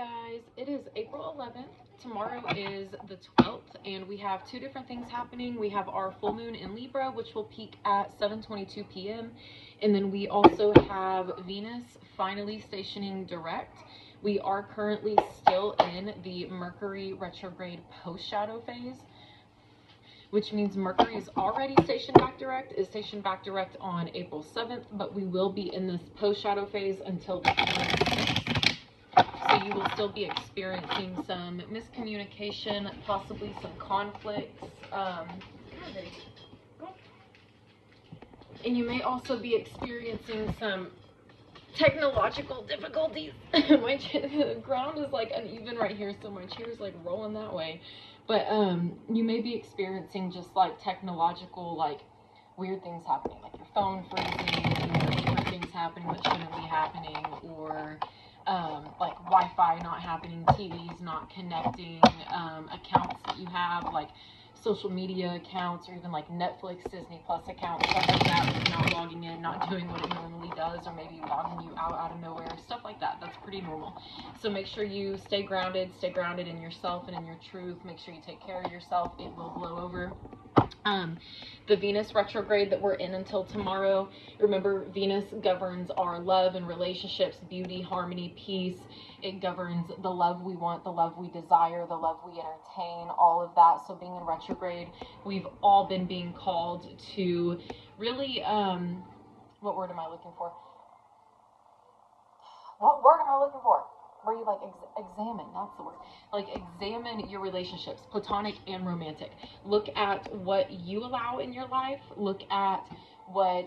guys, it is April 11th. Tomorrow is the 12th, and we have two different things happening. We have our full moon in Libra, which will peak at 7:22 p.m. And then we also have Venus finally stationing direct. We are currently still in the Mercury retrograde post-shadow phase, which means Mercury is already stationed back direct, is stationed back direct on April 7th, but we will be in this post-shadow phase until the 26th. So you will still be experiencing some miscommunication, possibly some conflicts. And you may also be experiencing some technological difficulties. The ground is like uneven right here, so my chair is like rolling that way. But you may be experiencing just like technological, like weird things happening, like your phone freezing, or different things happening that shouldn't be happening, or like Wi-Fi not happening, TVs not connecting, accounts that you have, like social media accounts, or even like Netflix, Disney Plus accounts, stuff like that, like not logging in, not doing what it normally does, or maybe logging you out of nowhere, stuff like that. That's pretty normal. So make sure you stay grounded in yourself and in your truth. Make sure you take care of yourself. It will blow over. The Venus retrograde that we're in until tomorrow, remember, Venus governs our love and relationships, beauty, harmony, peace. It governs the love we want, the love we desire, the love we entertain, all of that. So being in retrograde, we've all been being called to really, what word am I looking for? Where you like examine, that's the word. Like examine your relationships, platonic and romantic. Look at what you allow in your life. Look at what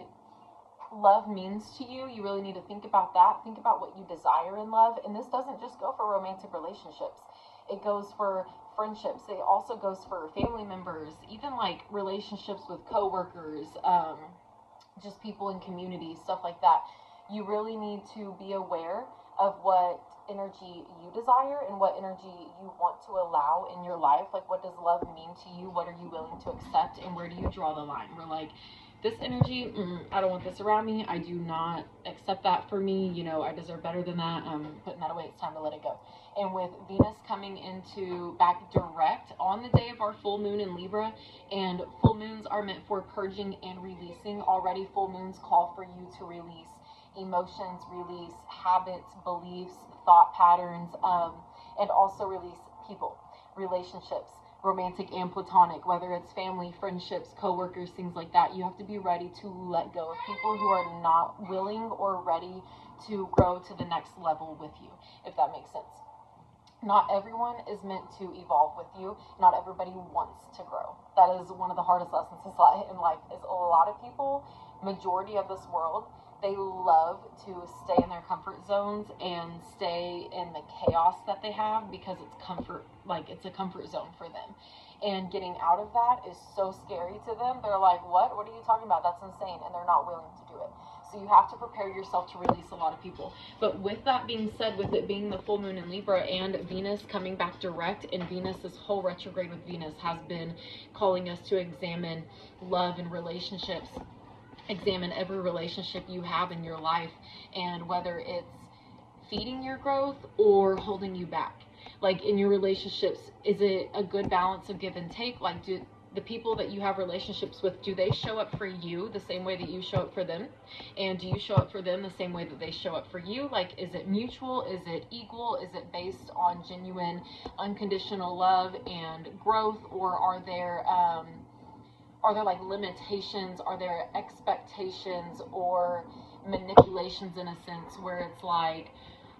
love means to you. You really need to think about that. Think about what you desire in love. And this doesn't just go for romantic relationships. It goes for friendships. It also goes for family members, even like relationships with coworkers, just people in community, stuff like that. You really need to be aware of what energy you desire and what energy you want to allow in your life. Like, what does love mean to you? What are you willing to accept? And where do you draw the line? We're like, this energy, I don't want this around me. I do not accept that for me. You know, I deserve better than that. I'm putting that away. It's time to let it go. And with Venus coming into back direct on the day of our full moon in Libra, and full moons are meant for purging and releasing. Already full moons call for you to release emotions, release habits, beliefs, thought patterns, and also release people, relationships, romantic and platonic, whether it's family, friendships, coworkers, things like that. You have to be ready to let go of people who are not willing or ready to grow to the next level with you, if that makes sense. Not everyone is meant to evolve with you. Not everybody wants to grow. That is one of the hardest lessons in life, is a lot of people, majority of this world, they love to stay in their comfort zones and stay in the chaos that they have because it's comfort, like it's a comfort zone for them. And getting out of that is so scary to them. They're like, what? What are you talking about? That's insane. And they're not willing to do it. So you have to prepare yourself to release a lot of people. But with that being said, with it being the full moon in Libra and Venus coming back direct, and Venus, this whole retrograde with Venus has been calling us to examine love and relationships. Examine every relationship you have in your life, and whether it's feeding your growth or holding you back. Like in your relationships, is it a good balance of give and take? Like, do the people that you have relationships with, do they show up for you the same way that you show up for them? And do you show up for them the same way that they show up for you? Like, is it mutual? Is it equal? Is it based on genuine, unconditional love and growth? Or are there like limitations? Are there expectations or manipulations in a sense where it's like,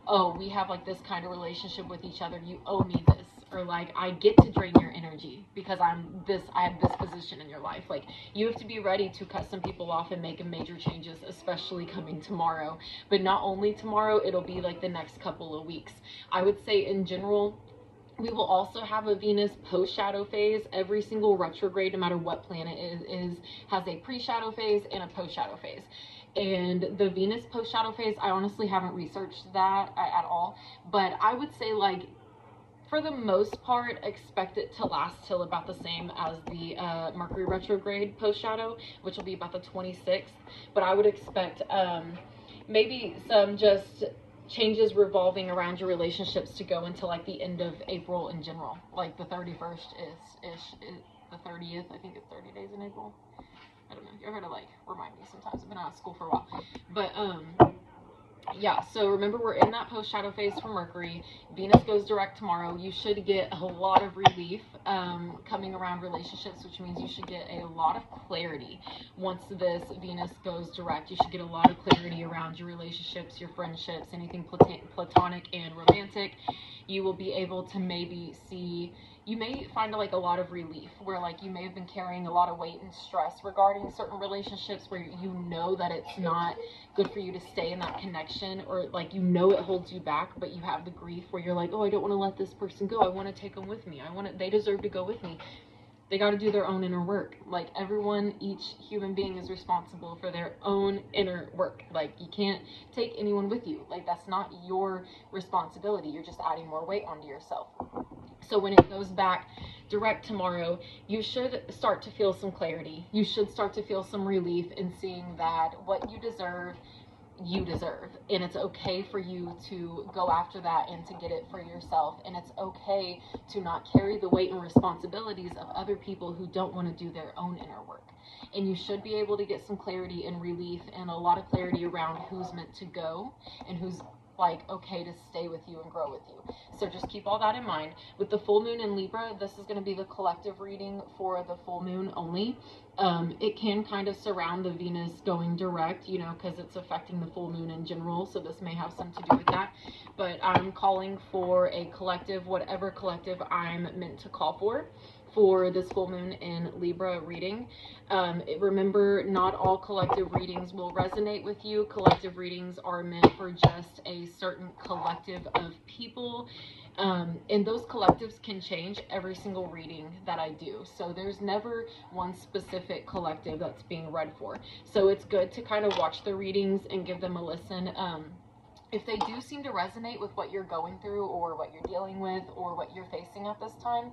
oh, we have like this kind of relationship with each other, you owe me this, or like I get to drain your energy because I have this position in your life. Like, you have to be ready to cut some people off and make major changes, especially coming tomorrow. But not only tomorrow, it'll be like the next couple of weeks. I would say in general, we will also have a Venus post-shadow phase. Every single retrograde, no matter what planet is has a pre-shadow phase and a post-shadow phase. And the Venus post-shadow phase, I honestly haven't researched that at all. But I would say, like, for the most part, expect it to last till about the same as the Mercury retrograde post-shadow, which will be about the 26th. But I would expect maybe some just changes revolving around your relationships to go into like the end of April in general. Like the 31st is the 30th. I think it's 30 days in April. I don't know. You're here to like remind me sometimes. I've been out of school for a while. But yeah, so remember we're in that post-shadow phase for Mercury. Venus goes direct tomorrow. You should get a lot of relief coming around relationships, which means you should get a lot of clarity once this Venus goes direct. You should get a lot of clarity around your relationships, your friendships, anything platonic and romantic. You will be able to maybe see, you may find like a lot of relief where like you may have been carrying a lot of weight and stress regarding certain relationships where you know that it's not good for you to stay in that connection, or like you know it holds you back, but you have the grief where you're like, oh, I don't want to let this person go. I want to take them with me. They deserve to go with me. They got to do their own inner work. Like everyone, each human being is responsible for their own inner work. Like you can't take anyone with you. Like that's not your responsibility. You're just adding more weight onto yourself. So when it goes back direct tomorrow, you should start to feel some clarity. You should start to feel some relief in seeing that what you deserve, and it's okay for you to go after that and to get it for yourself, and it's okay to not carry the weight and responsibilities of other people who don't want to do their own inner work. And you should be able to get some clarity and relief and a lot of clarity around who's meant to go and who's like okay to stay with you and grow with you. So just keep all that in mind. With the full moon in Libra, this is going to be the collective reading for the full moon only. It can kind of surround the Venus going direct, you know, because it's affecting the full moon in general, so this may have something to do with that. But I'm calling for a collective, whatever collective I'm meant to call for this full moon in Libra reading. Remember, not all collective readings will resonate with you. Collective readings are meant for just a certain collective of people. And those collectives can change every single reading that I do. So there's never one specific collective that's being read for. So it's good to kind of watch the readings and give them a listen. If they do seem to resonate with what you're going through or what you're dealing with or what you're facing at this time,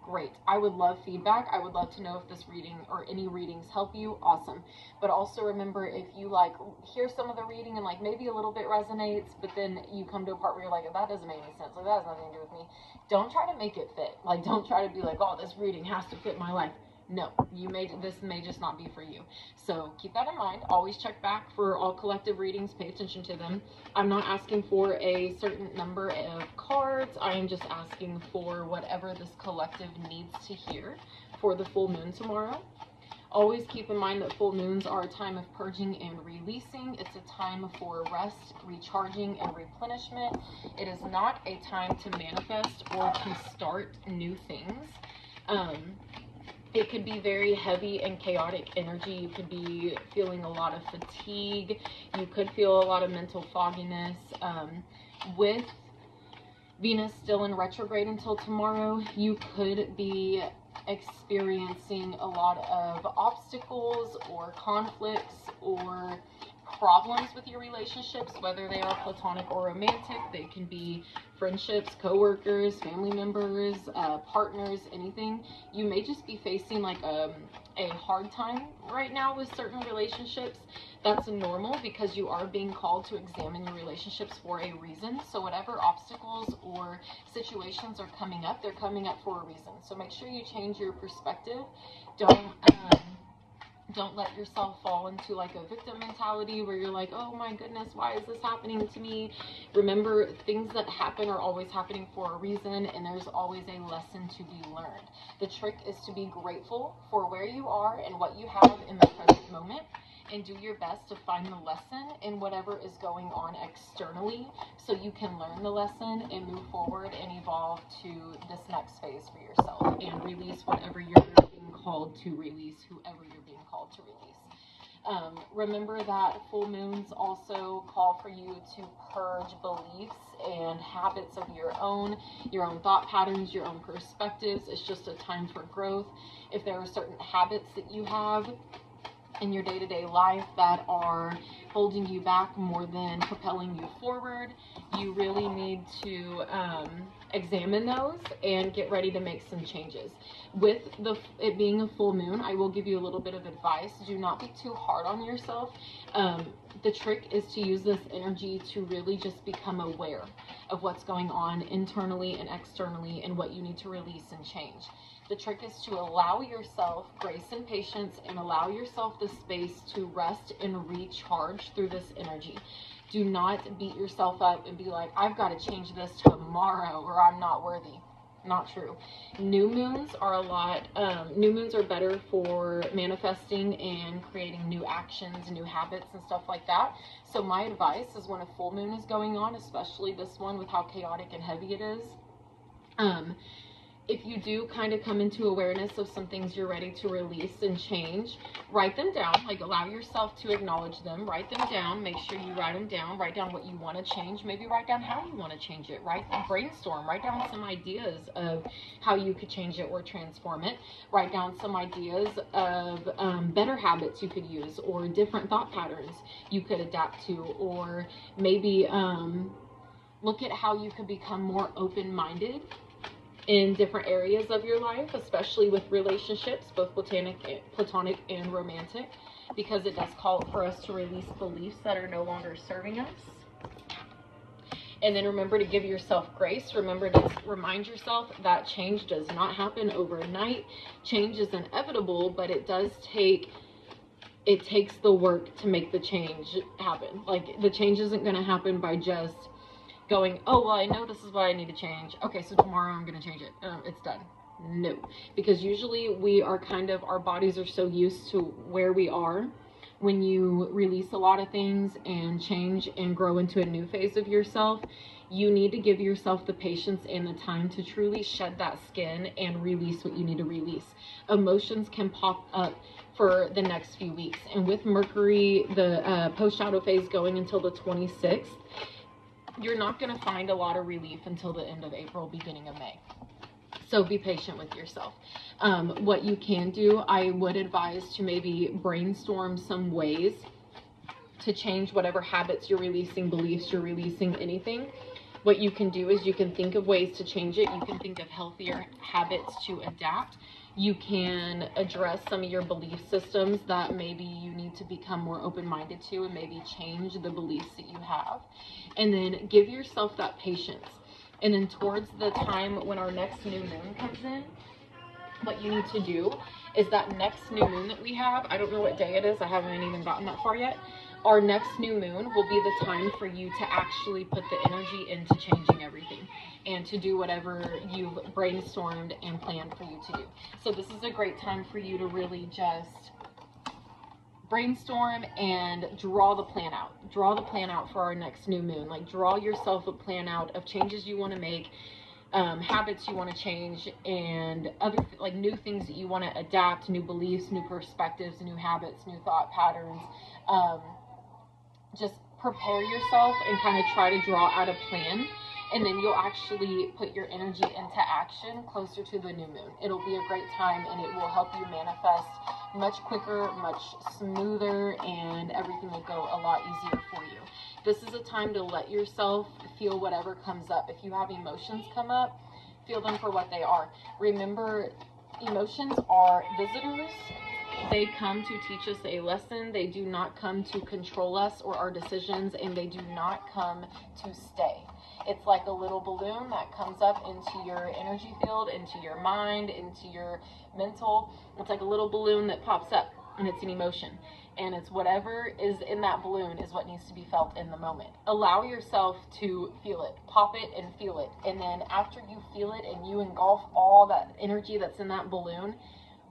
great. I would love feedback. I would love to know if this reading or any readings help you. Awesome. But also remember, if you like hear some of the reading and like maybe a little bit resonates, but then you come to a part where you're like, that doesn't make any sense, like that has nothing to do with me, don't try to make it fit. Like don't try to be like, oh, this reading has to fit my life. No, this may just not be for you. So keep that in mind. Always check back for all collective readings. Pay attention to them. I'm not asking for a certain number of cards. I am just asking for whatever this collective needs to hear for the full moon tomorrow. Always keep in mind that full moons are a time of purging and releasing. It's a time for rest, recharging, and replenishment. It is not a time to manifest or to start new things. It could be very heavy and chaotic energy. You could be feeling a lot of fatigue. You could feel a lot of mental fogginess. With Venus still in retrograde until tomorrow, you could be experiencing a lot of obstacles or conflicts or problems with your relationships, whether they are platonic or romantic. They can be friendships, co-workers, family members, partners, anything. You may just be facing like a hard time right now with certain relationships. That's normal because you are being called to examine your relationships for a reason. So whatever obstacles or situations are coming up, they're coming up for a reason. So make sure you change your perspective. Don't let yourself fall into like a victim mentality where you're like, oh my goodness, why is this happening to me? Remember, things that happen are always happening for a reason, and there's always a lesson to be learned. The trick is to be grateful for where you are and what you have in the present moment, and do your best to find the lesson in whatever is going on externally so you can learn the lesson and move forward and evolve to this next phase for yourself and release whatever you're being called to release, whoever you're being called to release. Remember that full moons also call for you to purge beliefs and habits of your own thought patterns, your own perspectives. It's just a time for growth. If there are certain habits that you have in your day-to-day life that are holding you back more than propelling you forward, you really need to examine those and get ready to make some changes. With it being a full moon, I will give you a little bit of advice. Do not be too hard on yourself. The trick is to use this energy to really just become aware of what's going on internally and externally and what you need to release and change. The trick is to allow yourself grace and patience and allow yourself the space to rest and recharge through this energy. Do not beat yourself up and be like, I've got to change this tomorrow or I'm not worthy. Not true. New moons are new moons are better for manifesting and creating new actions, new habits and stuff like that. So my advice is when a full moon is going on, especially this one with how chaotic and heavy it is, if you do kind of come into awareness of some things you're ready to release and change, write them down. Like, allow yourself to acknowledge them. Write them down. Make sure you write them down. Write down what you want to change. Maybe write down how you want to change it. Brainstorm. Write down some ideas of how you could change it or transform it. Write down some ideas of better habits you could use or different thought patterns you could adapt to, or maybe look at how you could become more open-minded in different areas of your life, especially with relationships, both platonic and romantic, because it does call for us to release beliefs that are no longer serving us. And then remember to give yourself grace. Remember to remind yourself that change does not happen overnight. Change is inevitable, but it takes the work to make the change happen. Like, the change isn't going to happen by just going, oh, well, I know this is what I need to change. Okay, so tomorrow I'm going to change it. It's done. No, because usually our bodies are so used to where we are. When you release a lot of things and change and grow into a new phase of yourself, you need to give yourself the patience and the time to truly shed that skin and release what you need to release. Emotions can pop up for the next few weeks. And with Mercury, the post-shadow phase going until the 26th, you're not going to find a lot of relief until the end of April, beginning of May. So be patient with yourself. What you can do, I would advise to maybe brainstorm some ways to change whatever habits you're releasing, beliefs you're releasing, anything. What you can do is you can think of ways to change it. You can think of healthier habits to adapt. You can address some of your belief systems that maybe you need to become more open-minded to, and maybe change the beliefs that you have. And then give yourself that patience. And then towards the time when our next new moon comes in, what you need to do is that next new moon that we have, I don't know what day it is, I haven't even gotten that far yet. Our next new moon will be the time for you to actually put the energy into changing everything and to do whatever you've brainstormed and planned for you to do. So this is a great time for you to really just brainstorm and draw the plan out. Draw the plan out for our next new moon. Like, draw yourself a plan out of changes you want to make, habits you want to change, and other new things that you want to adapt, new beliefs, new perspectives, new habits, new thought patterns. Just prepare yourself and kind of try to draw out a plan, and then you'll actually put your energy into action closer to the new moon. It'll be a great time, and it will help you manifest much quicker, much smoother, and everything will go a lot easier for you. This is a time to let yourself feel whatever comes up. If you have emotions come up, feel them for what they are. Remember, emotions are visitors. They come to teach us a lesson. They do not come to control us or our decisions, and they do not come to stay. It's like a little balloon that comes up into your energy field, into your mind, into your mental. It's like a little balloon that pops up, and it's an emotion. And it's whatever is in that balloon is what needs to be felt in the moment. Allow yourself to feel it. Pop it and feel it. And then after you feel it and you engulf all that energy that's in that balloon,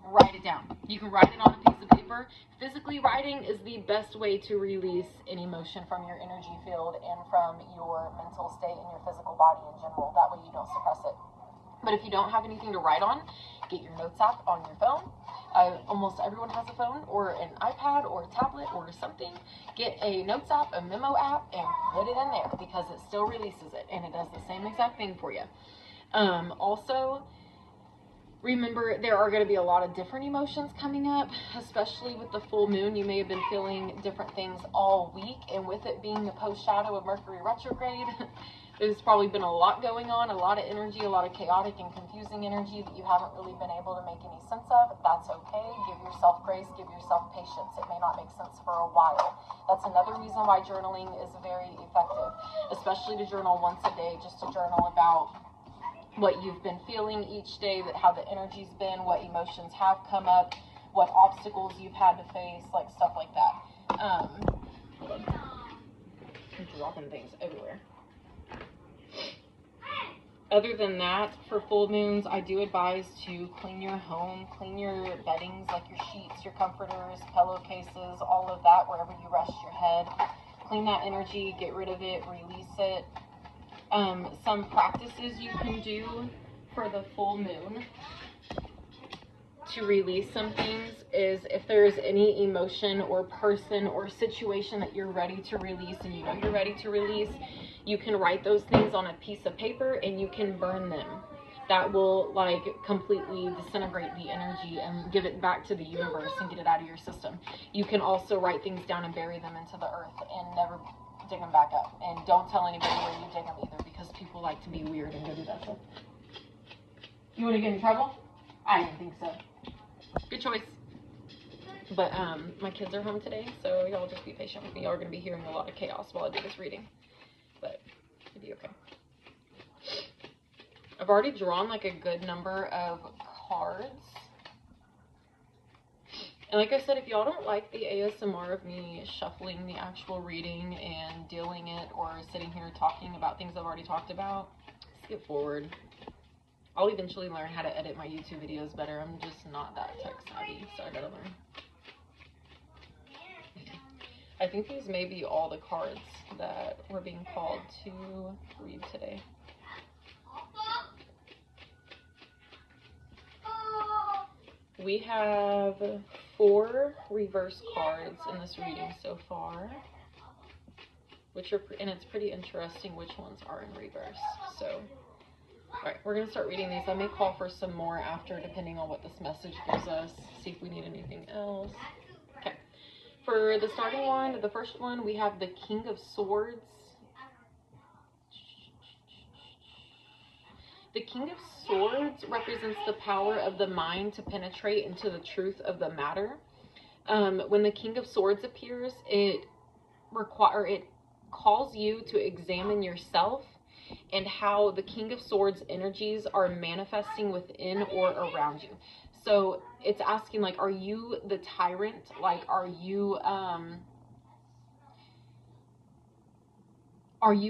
write it down. You can write it on a piece of paper. Physically writing is the best way to release an emotion from your energy field and from your mental state and your physical body in general. That way you don't suppress it. But if you don't have anything to write on, get your notes app on your phone. Almost everyone has a phone or an iPad or a tablet or something. Get a notes app, a memo app, and put it in there, because it still releases it, and it does the same exact thing for you. Also, Remember, there are going to be a lot of different emotions coming up, especially with the full moon. You may have been feeling different things all week, and with it being the post-shadow of Mercury retrograde, there's probably been a lot going on, a lot of energy, a lot of chaotic and confusing energy that you haven't really been able to make any sense of. That's okay. Give yourself grace, give yourself patience. It may not make sense for a while. That's another reason why journaling is very effective, especially to journal once a day, just to journal about what you've been feeling each day, that how the energy's been, what emotions have come up, what obstacles you've had to face, like stuff like that. Hold on. I'm dropping things everywhere. Other than that, for full moons, I do advise to clean your home, clean your beddings, like your sheets, your comforters, pillowcases, all of that, wherever you rest your head. Clean that energy, get rid of it, release it. Some practices you can do for the full moon to release some things is, if there's any emotion or person or situation that you're ready to release and you know you're ready to release, you can write those things on a piece of paper and you can burn them. That will like completely disintegrate the energy and give it back to the universe and get it out of your system. You can also write things down and bury them into the earth and never dig them back up. And don't tell anybody where you dig them either, because people like to be weird and go do that stuff. You want to get in trouble? I don't think so. Good choice. But my kids are home today, so y'all just be patient with me. Y'all are going to be hearing a lot of chaos while I do this reading, but it'll be okay. I've already drawn like a good number of cards. And like I said, if y'all don't like the ASMR of me shuffling the actual reading and dealing it, or sitting here talking about things I've already talked about, skip forward. I'll eventually learn how to edit my YouTube videos better. I'm just not that tech savvy, so I gotta learn. I think these may be all the cards that were being called to read today. We have 4 reverse cards in this reading so far, which are, and it's pretty interesting which ones are in reverse. So, all right, we're gonna start reading these. I may call for some more after, depending on what this message gives us. See if we need anything else. Okay, for the starting one, the first one, we have the King of Swords. The King of Swords represents the power of the mind to penetrate into the truth of the matter. When the King of Swords appears, it calls you to examine yourself and how the King of Swords energies are manifesting within or around you. So it's asking, like, are you the tyrant? Like, are you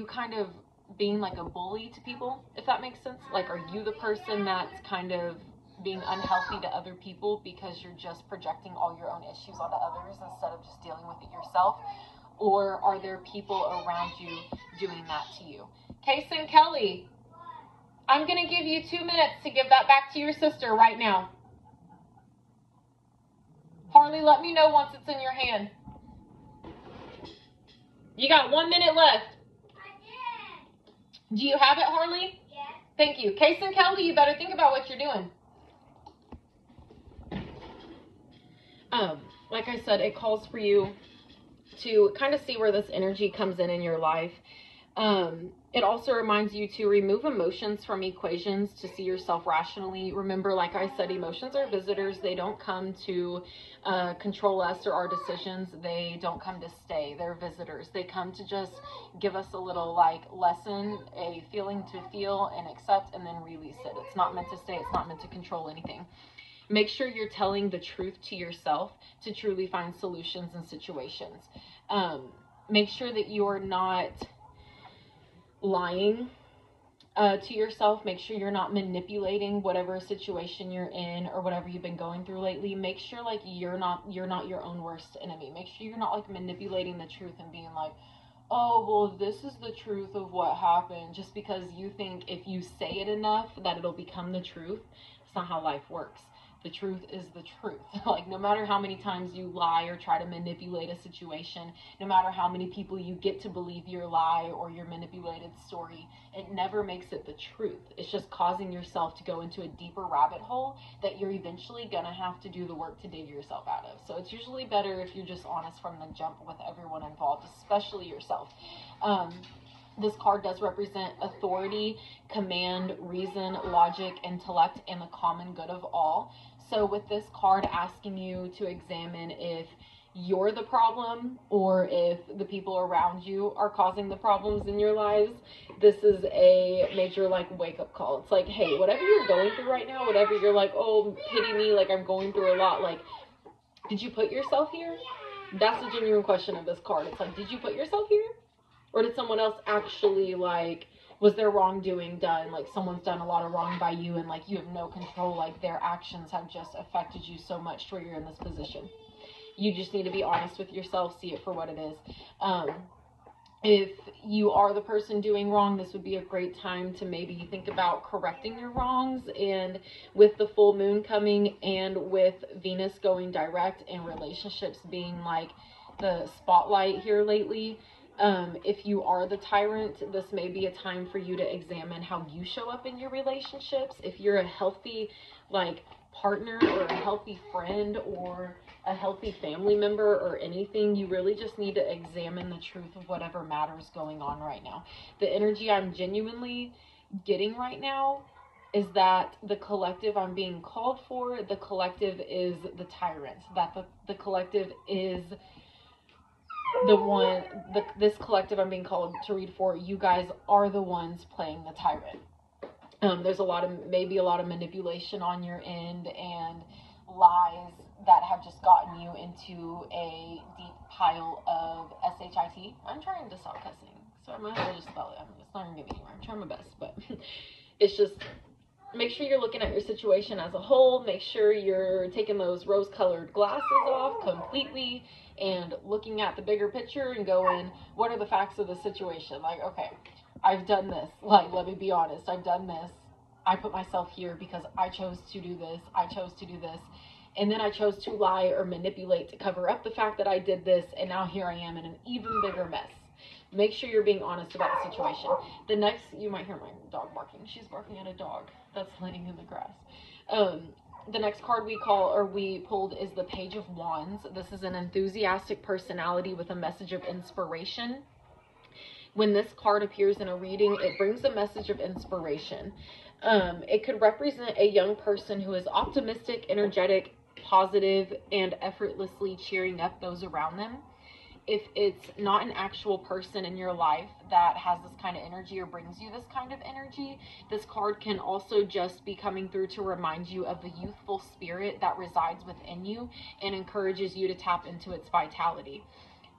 kind of being like a bully to people, if that makes sense? Like, are you the person that's kind of being unhealthy to other people because you're just projecting all your own issues onto others instead of just dealing with it yourself? Or are there people around you doing that to you? Kason Kelly, I'm going to give you 2 minutes to give that back to your sister right now. Harley, let me know once it's in your hand. You got 1 minute left. Do you have it, Harley? Yes. Thank you. Kason Kelly, you better think about what you're doing. Like I said, it calls for you to kind of see where this energy comes in your life. It also reminds you to remove emotions from equations to see yourself rationally. Remember, like I said, emotions are visitors. They don't come to control us or our decisions. They don't come to stay. They're visitors. They come to just give us a little like lesson, a feeling to feel and accept, and then release it. It's not meant to stay. It's not meant to control anything. Make sure you're telling the truth to yourself to truly find solutions in situations. Make sure that you're not lying to yourself. Make sure you're not manipulating whatever situation you're in or whatever you've been going through lately. Make sure like you're not your own worst enemy. Make sure you're not like manipulating the truth and being like, oh, well, this is the truth of what happened, just because you think if you say it enough that it'll become the truth. That's not how life works. The truth is the truth. Like, no matter how many times you lie or try to manipulate a situation, no matter how many people you get to believe your lie or your manipulated story, it never makes it the truth. It's just causing yourself to go into a deeper rabbit hole that you're eventually gonna have to do the work to dig yourself out of. So it's usually better if you're just honest from the jump with everyone involved, especially yourself. This card does represent authority, command, reason, logic, intellect, and the common good of all. So with this card asking you to examine if you're the problem or if the people around you are causing the problems in your lives, this is a major like wake up call. It's like, hey, whatever you're going through right now, whatever you're like, oh, pity me, like I'm going through a lot, like, did you put yourself here? That's the genuine question of this card. It's like, did you put yourself here? Or did someone else actually, like, was there wrongdoing done? Like, someone's done a lot of wrong by you and, like, you have no control. Like, their actions have just affected you so much to where you're in this position. You just need to be honest with yourself, see it for what it is. If you are the person doing wrong, this would be a great time to maybe think about correcting your wrongs. And with the full moon coming and with Venus going direct and relationships being, like, the spotlight here lately, if you are the tyrant, this may be a time for you to examine how you show up in your relationships. If you're a healthy, like, partner or a healthy friend or a healthy family member or anything, you really just need to examine the truth of whatever matters going on right now. The energy I'm genuinely getting right now is that the collective I'm being called for, the collective is the tyrant, that the collective is the one, this collective I'm being called to read for, you guys are the ones playing the tyrant. There's maybe a lot of manipulation on your end and lies that have just gotten you into a deep pile of shit. I'm trying to stop cussing, so I might have to just spell it. It's not going to get me anywhere. I'm trying my best, but it's just, make sure you're looking at your situation as a whole. Make sure you're taking those rose-colored glasses off completely and looking at the bigger picture and going, what are the facts of the situation? Like, okay, I've done this. Like, let me be honest. I've done this. I put myself here because I chose to do this. I chose to do this. And then I chose to lie or manipulate to cover up the fact that I did this. And now here I am in an even bigger mess. Make sure you're being honest about the situation. The next, you might hear my dog barking. She's barking at a dog that's laying in the grass. The next card we pulled is the Page of Wands. This is an enthusiastic personality with a message of inspiration. When this card appears in a reading, it brings a message of inspiration. It could represent a young person who is optimistic, energetic, positive, and effortlessly cheering up those around them. If it's not an actual person in your life that has this kind of energy or brings you this kind of energy, this card can also just be coming through to remind you of the youthful spirit that resides within you and encourages you to tap into its vitality.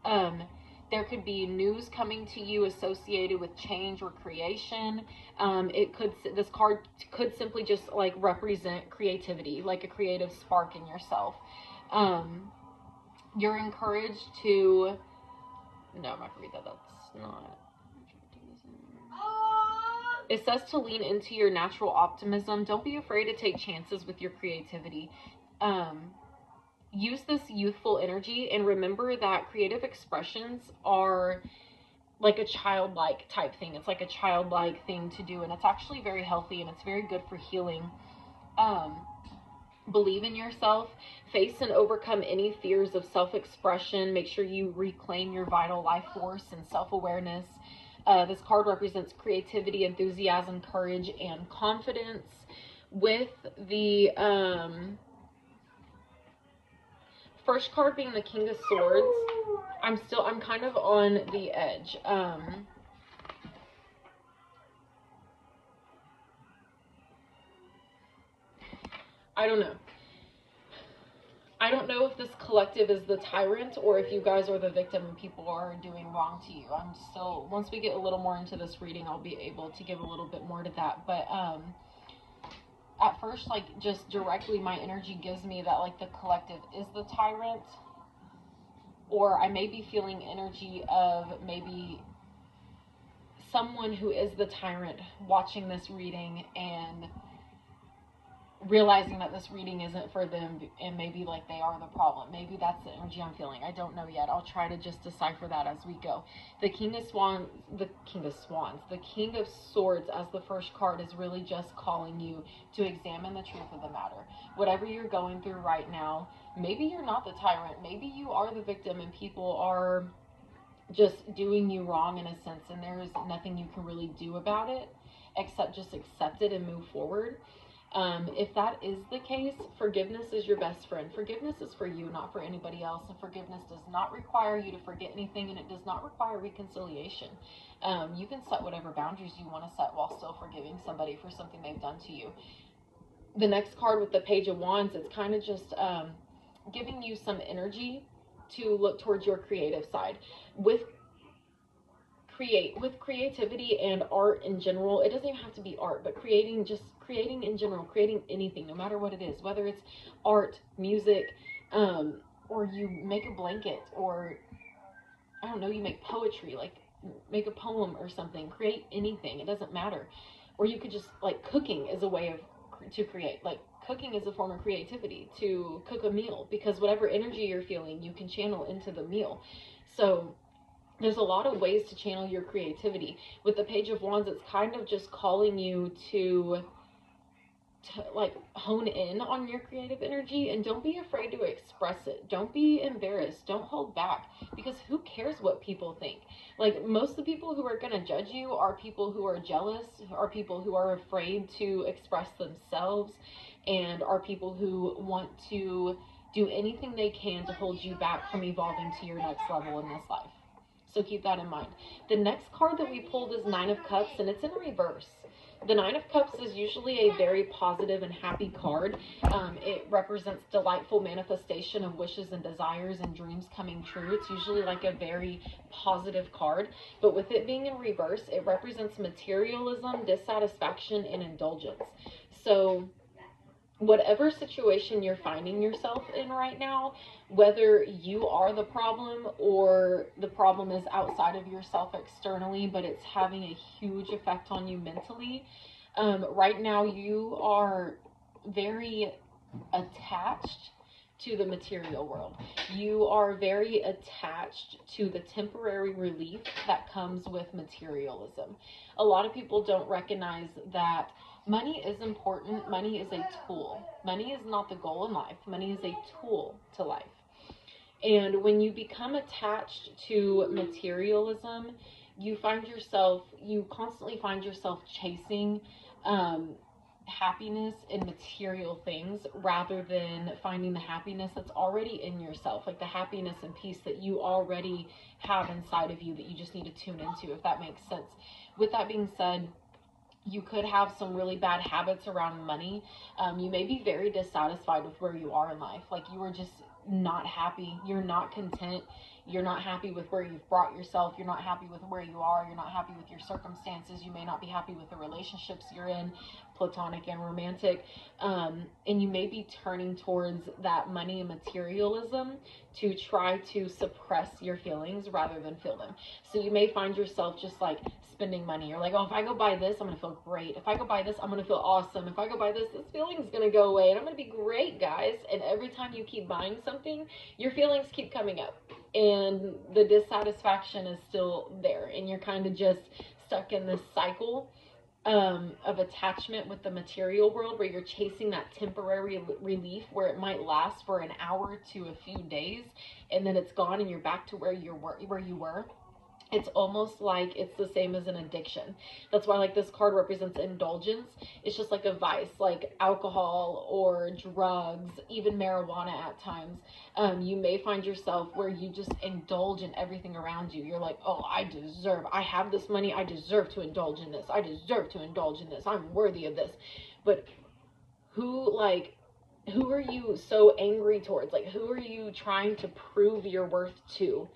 There could be news coming to you associated with change or creation. This card could simply just like represent creativity, like a creative spark in yourself. You're encouraged to, no, I'm not gonna read that, that's not, it says to lean into your natural optimism. Don't be afraid to take chances with your creativity. Use this youthful energy and remember that creative expressions are like a childlike type thing. It's like a childlike thing to do, and it's actually very healthy and it's very good for healing. Believe in yourself, face and overcome any fears of self-expression. Make sure you reclaim your vital life force and self-awareness. This card represents creativity, enthusiasm, courage, and confidence. With the first card being the King of Swords, I'm kind of on the edge. I don't know. I don't know if this collective is the tyrant or if you guys are the victim and people are doing wrong to you. I'm still, once we get a little more into this reading, I'll be able to give a little bit more to that. But at first, like, just directly my energy gives me that, like, the collective is the tyrant. Or I may be feeling energy of maybe someone who is the tyrant watching this reading and realizing that this reading isn't for them, and maybe like they are the problem. Maybe that's the energy I'm feeling. I don't know yet. I'll try to just decipher that as we go. The King of Swans, the King of Swords as the first card is really just calling you to examine the truth of the matter. Whatever you're going through right now, maybe you're not the tyrant. Maybe you are the victim and people are just doing you wrong in a sense, and there's nothing you can really do about it except just accept it and move forward. If that is the case, forgiveness is your best friend. Forgiveness is for you, not for anybody else. And forgiveness does not require you to forget anything, and it does not require reconciliation. You can set whatever boundaries you want to set while still forgiving somebody for something they've done to you. The next card with the Page of Wands, it's kind of just giving you some energy to look towards your creative side. With creativity and art in general, it doesn't even have to be art, but creating in general, creating anything, no matter what it is, whether it's art, music, or you make a blanket, or I don't know, you make poetry, like make a poem or something, create anything, it doesn't matter. Or you could just, like, cooking is a way to create, like cooking is a form of creativity, to cook a meal, because whatever energy you're feeling, you can channel into the meal. So there's a lot of ways to channel your creativity. With the Page of Wands, it's kind of just calling you to like hone in on your creative energy, and don't be afraid to express it. Don't be embarrassed. Don't hold back, because who cares what people think? Like, most of the people who are going to judge you are people who are jealous, are people who are afraid to express themselves, and are people who want to do anything they can to hold you back from evolving to your next level in this life. So keep that in mind. The next card that we pulled is Nine of Cups, and it's in reverse. The Nine of Cups is usually a very positive and happy card. It represents delightful manifestation of wishes and desires and dreams coming true. It's usually like a very positive card. But with it being in reverse, it represents materialism, dissatisfaction, and indulgence. So whatever situation you're finding yourself in right now, whether you are the problem or the problem is outside of yourself externally, but it's having a huge effect on you mentally, right now you are very attached to the material world. You are very attached to the temporary relief that comes with materialism. A lot of people don't recognize that money is important. Money is a tool. Money is not the goal in life. Money is a tool to life. And when you become attached to materialism, you constantly find yourself chasing happiness in material things rather than finding the happiness that's already in yourself, like the happiness and peace that you already have inside of you that you just need to tune into, if that makes sense. With that being said, you could have some really bad habits around money. You may be very dissatisfied with where you are in life. Like, you are just not happy. You're not content. You're not happy with where you've brought yourself. You're not happy with where you are. You're not happy with your circumstances. You may not be happy with the relationships you're in, platonic and romantic. And you may be turning towards that money and materialism to try to suppress your feelings rather than feel them. So you may find yourself just like spending money. You're like, oh, if I go buy this, I'm going to feel great. If I go buy this, I'm going to feel awesome. If I go buy this feeling's going to go away and I'm going to be great, guys. And every time you keep buying something, your feelings keep coming up and the dissatisfaction is still there. And you're kind of just stuck in this cycle of attachment with the material world, where you're chasing that temporary relief where it might last for an hour to a few days, and then it's gone and you're back to where you were. It's almost like it's the same as an addiction. That's why, like, this card represents indulgence. It's just like a vice, like alcohol or drugs, even marijuana at times. You may find yourself where you just indulge in everything around you. You're like, oh, I have this money. I deserve to indulge in this. I deserve to indulge in this. I'm worthy of this. But who are you so angry towards? Like, who are you trying to prove your worth to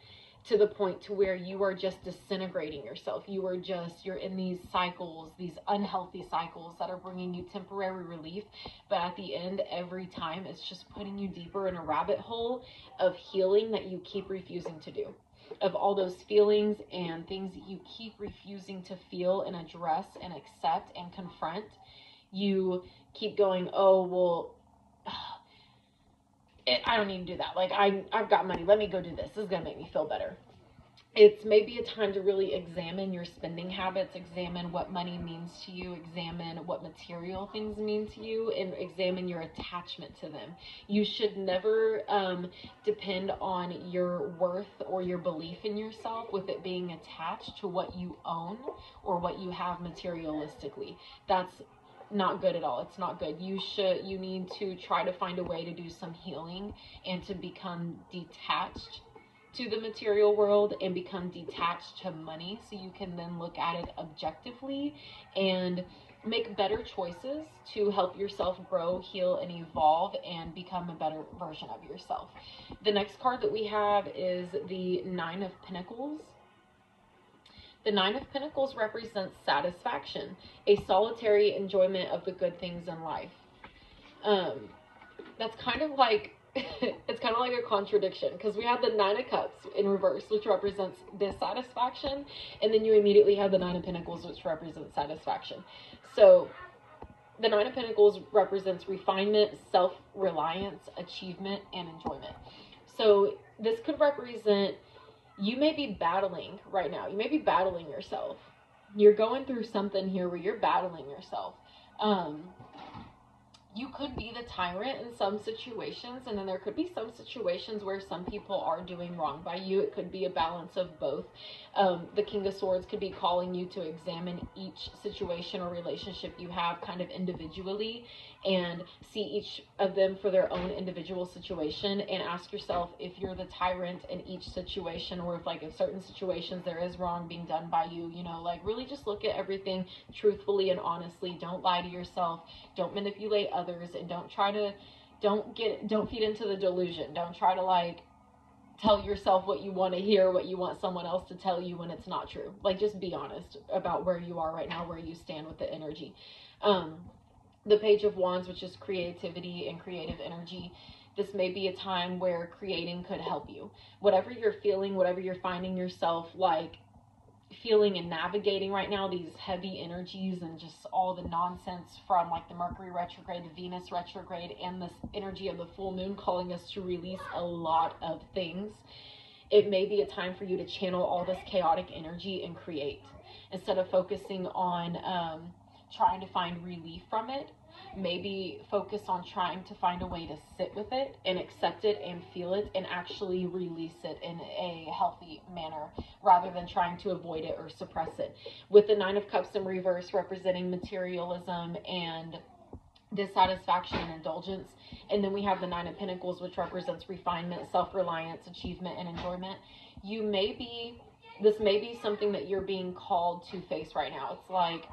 the point to where you are just disintegrating yourself? You're in these cycles, these unhealthy cycles that are bringing you temporary relief, but at the end, every time, it's just putting you deeper in a rabbit hole of healing that you keep refusing to do, of all those feelings and things that you keep refusing to feel and address and accept and confront. you keep going, oh, well, I don't need to do that. Like, I've got money. Let me go do this. This is going to make me feel better. It's maybe a time to really examine your spending habits, examine what money means to you, examine what material things mean to you, and examine your attachment to them. You should never depend on your worth or your belief in yourself with it being attached to what you own or what you have materialistically. That's not good at all. It's not good. You need to try to find a way to do some healing and to become detached to the material world and become detached to money, so you can then look at it objectively and make better choices to help yourself grow, heal, and evolve and become a better version of yourself. The next card that we have is the Nine of Pentacles. The Nine of Pentacles represents satisfaction, a solitary enjoyment of the good things in life. That's kind of like it's kind of like a contradiction, because we have the Nine of Cups in reverse, which represents dissatisfaction, and then you immediately have the Nine of Pentacles, which represents satisfaction. So the Nine of Pentacles represents refinement, self-reliance, achievement, and enjoyment. So this could represent, you may be battling right now. You may be battling yourself. You're going through something here where you're battling yourself. You could be the tyrant in some situations, and then there could be some situations where some people are doing wrong by you. It could be a balance of both. The King of Swords could be calling you to examine each situation or relationship you have kind of individually and see each of them for their own individual situation, and ask yourself if you're the tyrant in each situation, or if, like, in certain situations there is wrong being done by you, you know, like, really just look at everything truthfully and honestly. Don't lie to yourself. Don't manipulate others, and don't feed into the delusion. Don't try to, like, tell yourself what you want to hear, what you want someone else to tell you when it's not true. Like, just be honest about where you are right now, where you stand with the energy. The Page of Wands, which is creativity and creative energy. This may be a time where creating could help you. Whatever you're feeling, whatever you're finding yourself, like, feeling and navigating right now, these heavy energies and just all the nonsense from, like, the Mercury retrograde, the Venus retrograde, and this energy of the full moon calling us to release a lot of things. It may be a time for you to channel all this chaotic energy and create, instead of focusing on trying to find relief from it. Maybe focus on trying to find a way to sit with it and accept it and feel it and actually release it in a healthy manner, rather than trying to avoid it or suppress it. With the Nine of Cups in reverse representing materialism and dissatisfaction and indulgence, and then we have the Nine of Pentacles, which represents refinement, self-reliance, achievement, and enjoyment. This may be something that you're being called to face right now. It's like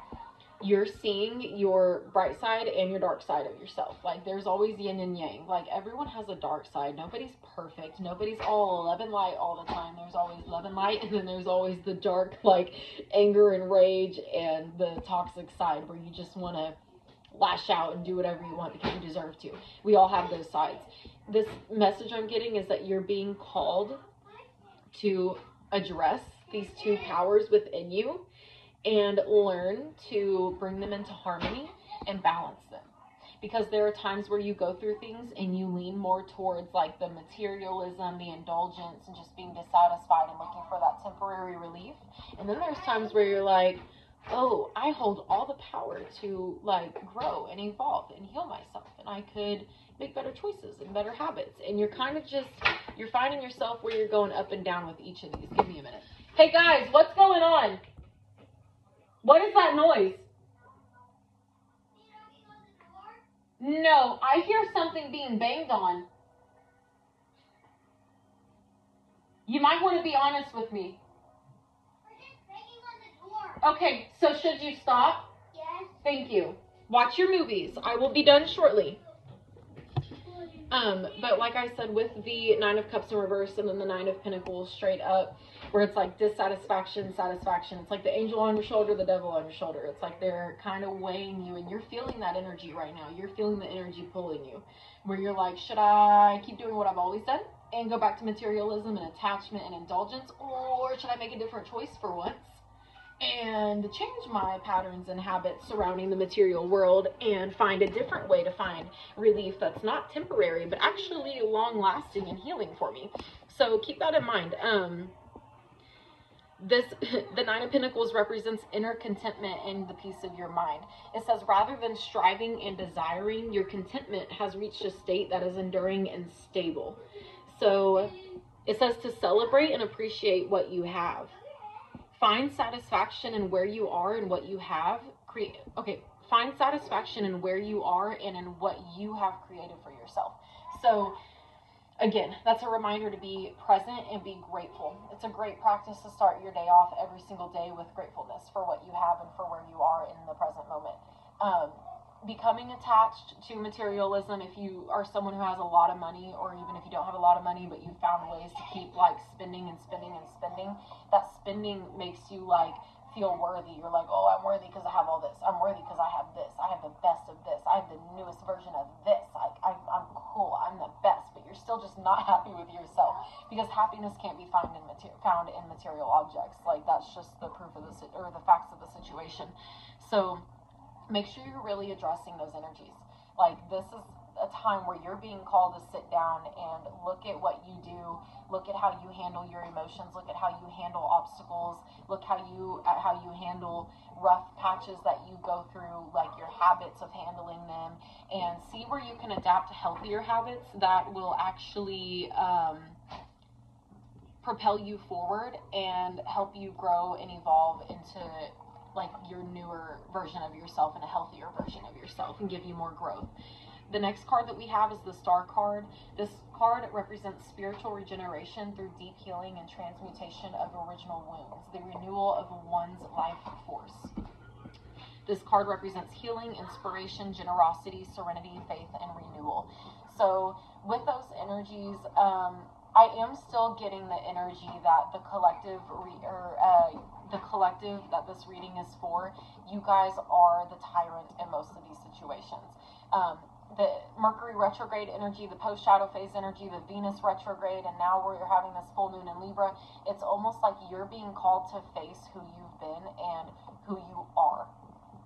you're seeing your bright side and your dark side of yourself. Like, there's always yin and yang. Like, everyone has a dark side. Nobody's perfect. Nobody's all love and light all the time. There's always love and light, and then there's always the dark, like, anger and rage and the toxic side where you just want to lash out and do whatever you want because you deserve to. We all have those sides. This message I'm getting is that you're being called to address these two powers within you and learn to bring them into harmony and balance them. Because there are times where you go through things and you lean more towards, like, the materialism, the indulgence, and just being dissatisfied and looking for that temporary relief. And then there's times where you're like, oh, I hold all the power to, like, grow and evolve and heal myself, and I could make better choices and better habits. And you're kind of just, you're finding yourself where you're going up and down with each of these. Give me a minute. Hey guys, what's going on? What is that noise? No, I hear something being banged on. You might want to be honest with me. Okay, so should you stop? Yes. Thank you. Watch your movies. I will be done shortly. But like I said, with the Nine of Cups in reverse and then the Nine of Pentacles straight up, where it's like dissatisfaction, satisfaction. It's like the angel on your shoulder, the devil on your shoulder. It's like they're kind of weighing you, and you're feeling that energy right now. You're feeling the energy pulling you, where you're like, should I keep doing what I've always done and go back to materialism and attachment and indulgence, or should I make a different choice for once and change my patterns and habits surrounding the material world and find a different way to find relief that's not temporary but actually long lasting and healing for me. So keep that in mind. This the Nine of Pentacles represents inner contentment and the peace of your mind. It says rather than striving and desiring, your contentment has reached a state that is enduring and stable. So it says to celebrate and appreciate what you have. Find satisfaction in where you are and what you have. Find satisfaction in where you are and in what you have created for yourself. So again, that's a reminder to be present and be grateful. It's a great practice to start your day off every single day with gratefulness for what you have and for where you are in the present moment. Becoming attached to materialism, if you are someone who has a lot of money, or even if you don't have a lot of money but you found ways to keep like spending and spending and spending, that spending makes you like feel worthy. You're like, oh, I'm worthy because I have all this. I'm worthy because I have this. I have the best of this. I have the newest version of this. Like I'm cool. I'm the best. But you're still just not happy with yourself, because happiness can't be found in material objects. Like that's just the proof of the facts of the situation. So make sure you're really addressing those energies. Like this is a time where you're being called to sit down and look at what you do, look at how you handle your emotions, look at how you handle obstacles, look at how you handle rough patches that you go through, like your habits of handling them, and see where you can adapt healthier habits that will actually propel you forward and help you grow and evolve into like your newer version of yourself and a healthier version of yourself, and give you more growth. The next card that we have is the Star card. This card represents spiritual regeneration through deep healing and transmutation of original wounds, the renewal of one's life force. This card represents healing, inspiration, generosity, serenity, faith, and renewal. So with those energies, I am still getting the energy that the collective that this reading is for. You guys are the tyrant in most of these situations. The Mercury retrograde energy, the post-shadow phase energy, the Venus retrograde, and now we're having this full moon in Libra. It's almost like you're being called to face who you've been and who you are.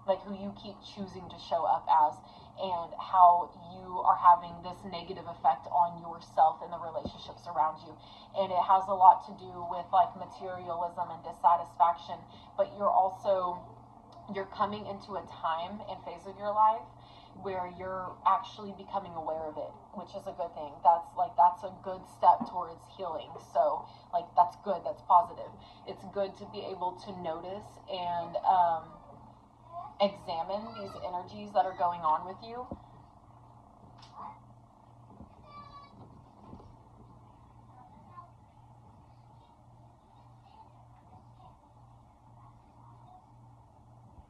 Like who you keep choosing to show up as, and how you are having this negative effect on yourself and the relationships around you. And it has a lot to do with like materialism and dissatisfaction, but you're coming into a time and phase of your life where you're actually becoming aware of it, which is a good thing. That's a good step towards healing. So like that's good, that's positive. It's good to be able to notice and examine these energies that are going on with you.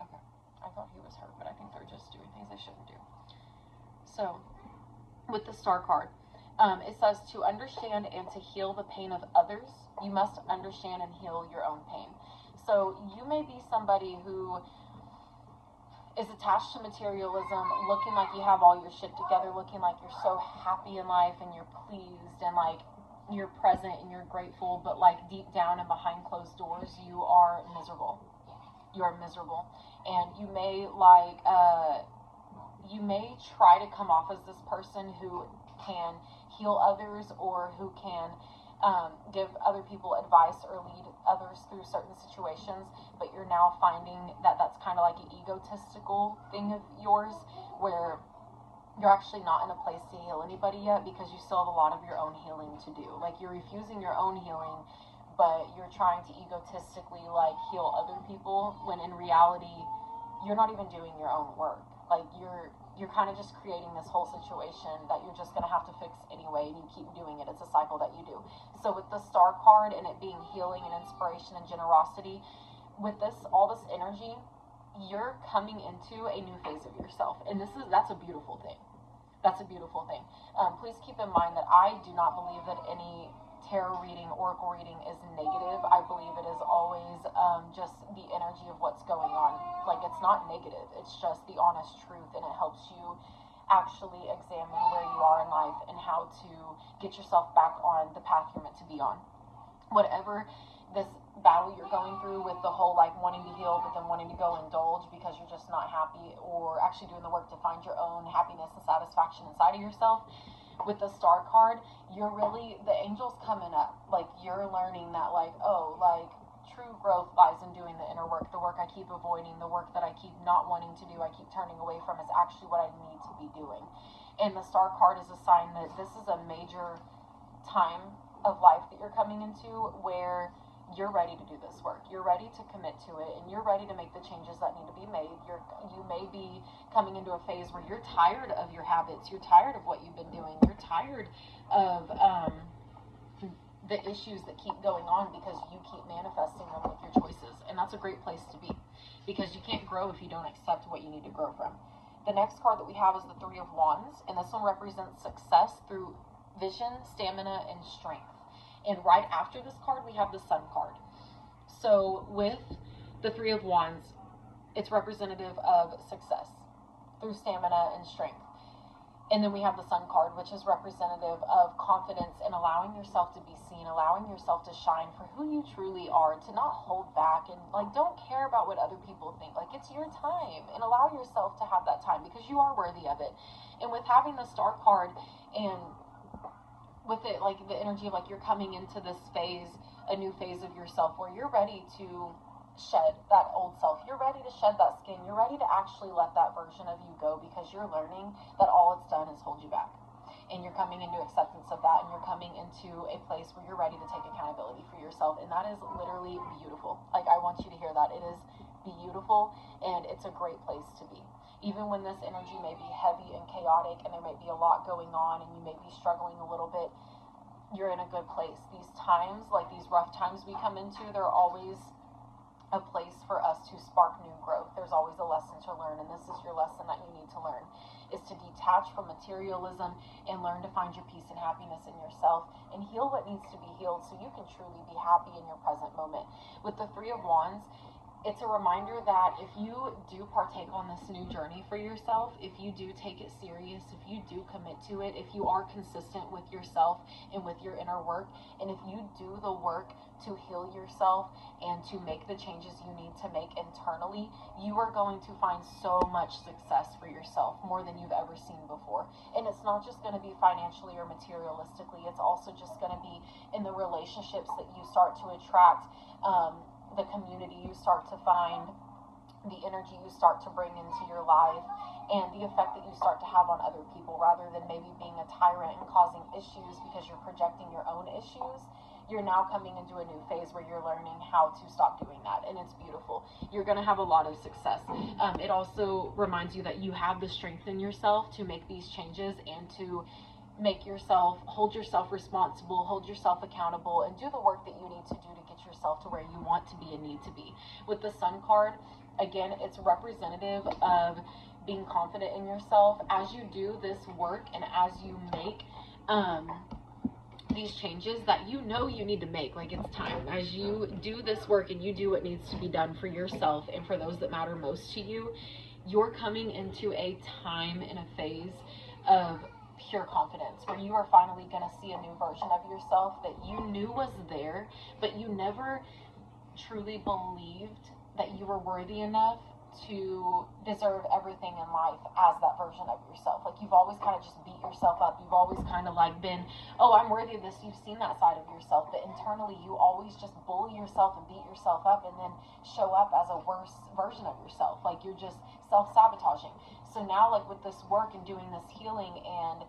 Okay, I thought he was hurt, but I think they're just doing things they shouldn't do. So, with the Star card, it says to understand and to heal the pain of others, you must understand and heal your own pain. So, you may be somebody who is attached to materialism, looking like you have all your shit together, looking like you're so happy in life and you're pleased and like you're present and you're grateful, but like deep down and behind closed doors, you are miserable. You are miserable. And you may try to come off as this person who can heal others or who can give other people advice or lead others through certain situations, but you're now finding that that's kind of like an egotistical thing of yours, where you're actually not in a place to heal anybody yet because you still have a lot of your own healing to do. Like you're refusing your own healing, but you're trying to egotistically like heal other people, when in reality you're not even doing your own work. Like you're kind of just creating this whole situation that you're just going to have to fix anyway, and you keep doing it. It's a cycle that you do. So with the Star card and it being healing and inspiration and generosity, with all this energy, you're coming into a new phase of yourself, and that's a beautiful thing. That's a beautiful thing. Please keep in mind that I do not believe that any tarot reading, oracle reading is negative. I believe it is always just the energy of what's going on. Like it's not negative, it's just the honest truth, and it helps you actually examine where you are in life and how to get yourself back on the path you're meant to be on. Whatever this battle you're going through with the whole like wanting to heal but then wanting to go indulge because you're just not happy, or actually doing the work to find your own happiness and satisfaction inside of yourself. With the Star card, you're really, the angels coming up, like you're learning that like, oh, like true growth lies in doing the inner work. The work I keep avoiding, the work that I keep not wanting to do, I keep turning away from, is actually what I need to be doing. And the Star card is a sign that this is a major time of life that you're coming into where you're ready to do this work. You're ready to commit to it, and you're ready to make the changes that need to be made. You may be coming into a phase where you're tired of your habits. You're tired of what you've been doing. You're tired of the issues that keep going on because you keep manifesting them with your choices. And that's a great place to be, because you can't grow if you don't accept what you need to grow from. The next card that we have is the Three of Wands, and this one represents success through vision, stamina, and strength. And right after this card, we have the Sun card. So with the Three of Wands, it's representative of success through stamina and strength. And then we have the Sun card, which is representative of confidence and allowing yourself to be seen, allowing yourself to shine for who you truly are, to not hold back and like don't care about what other people think. Like, it's your time, and allow yourself to have that time because you are worthy of it. And with having the Star card and with it, like the energy of like you're coming into this phase, a new phase of yourself where you're ready to shed that old self. You're ready to shed that skin. You're ready to actually let that version of you go because you're learning that all it's done is hold you back. And you're coming into acceptance of that, and you're coming into a place where you're ready to take accountability for yourself. And that is literally beautiful. Like, I want you to hear that. It is beautiful, and it's a great place to be. Even when this energy may be heavy and chaotic and there may be a lot going on and you may be struggling a little bit, you're in a good place. These times, like these rough times we come into, they're always a place for us to spark new growth. There's always a lesson to learn, and this is your lesson that you need to learn, is to detach from materialism and learn to find your peace and happiness in yourself and heal what needs to be healed so you can truly be happy in your present moment. With the Three of Wands, it's a reminder that if you do partake on this new journey for yourself, if you do take it serious, if you do commit to it, if you are consistent with yourself and with your inner work, and if you do the work to heal yourself and to make the changes you need to make internally, you are going to find so much success for yourself, more than you've ever seen before. And it's not just going to be financially or materialistically, it's also just going to be in the relationships that you start to attract, the community you start to find, the energy you start to bring into your life, and the effect that you start to have on other people. Rather than maybe being a tyrant and causing issues because you're projecting your own issues, you're now coming into a new phase where you're learning how to stop doing that, and it's beautiful. You're going to have a lot of success. It also reminds you that you have the strength in yourself to make these changes and to hold yourself responsible, hold yourself accountable, and do the work that you need to do to get yourself to where you want to be and need to be. With the Sun card, again, it's representative of being confident in yourself. As you do this work and as you make these changes that you know you need to make, like it's time, as you do this work and you do what needs to be done for yourself and for those that matter most to you, you're coming into a time and a phase of pure confidence where you are finally going to see a new version of yourself that you knew was there, but you never truly believed that you were worthy enough to deserve everything in life as that version of yourself. Like, you've always kind of just beat yourself up. You've always kind of like been, oh, I'm worthy of this. You've seen that side of yourself, but internally you always just bully yourself and beat yourself up and then show up as a worse version of yourself. Like, you're just self-sabotaging. So now, like, with this work and doing this healing and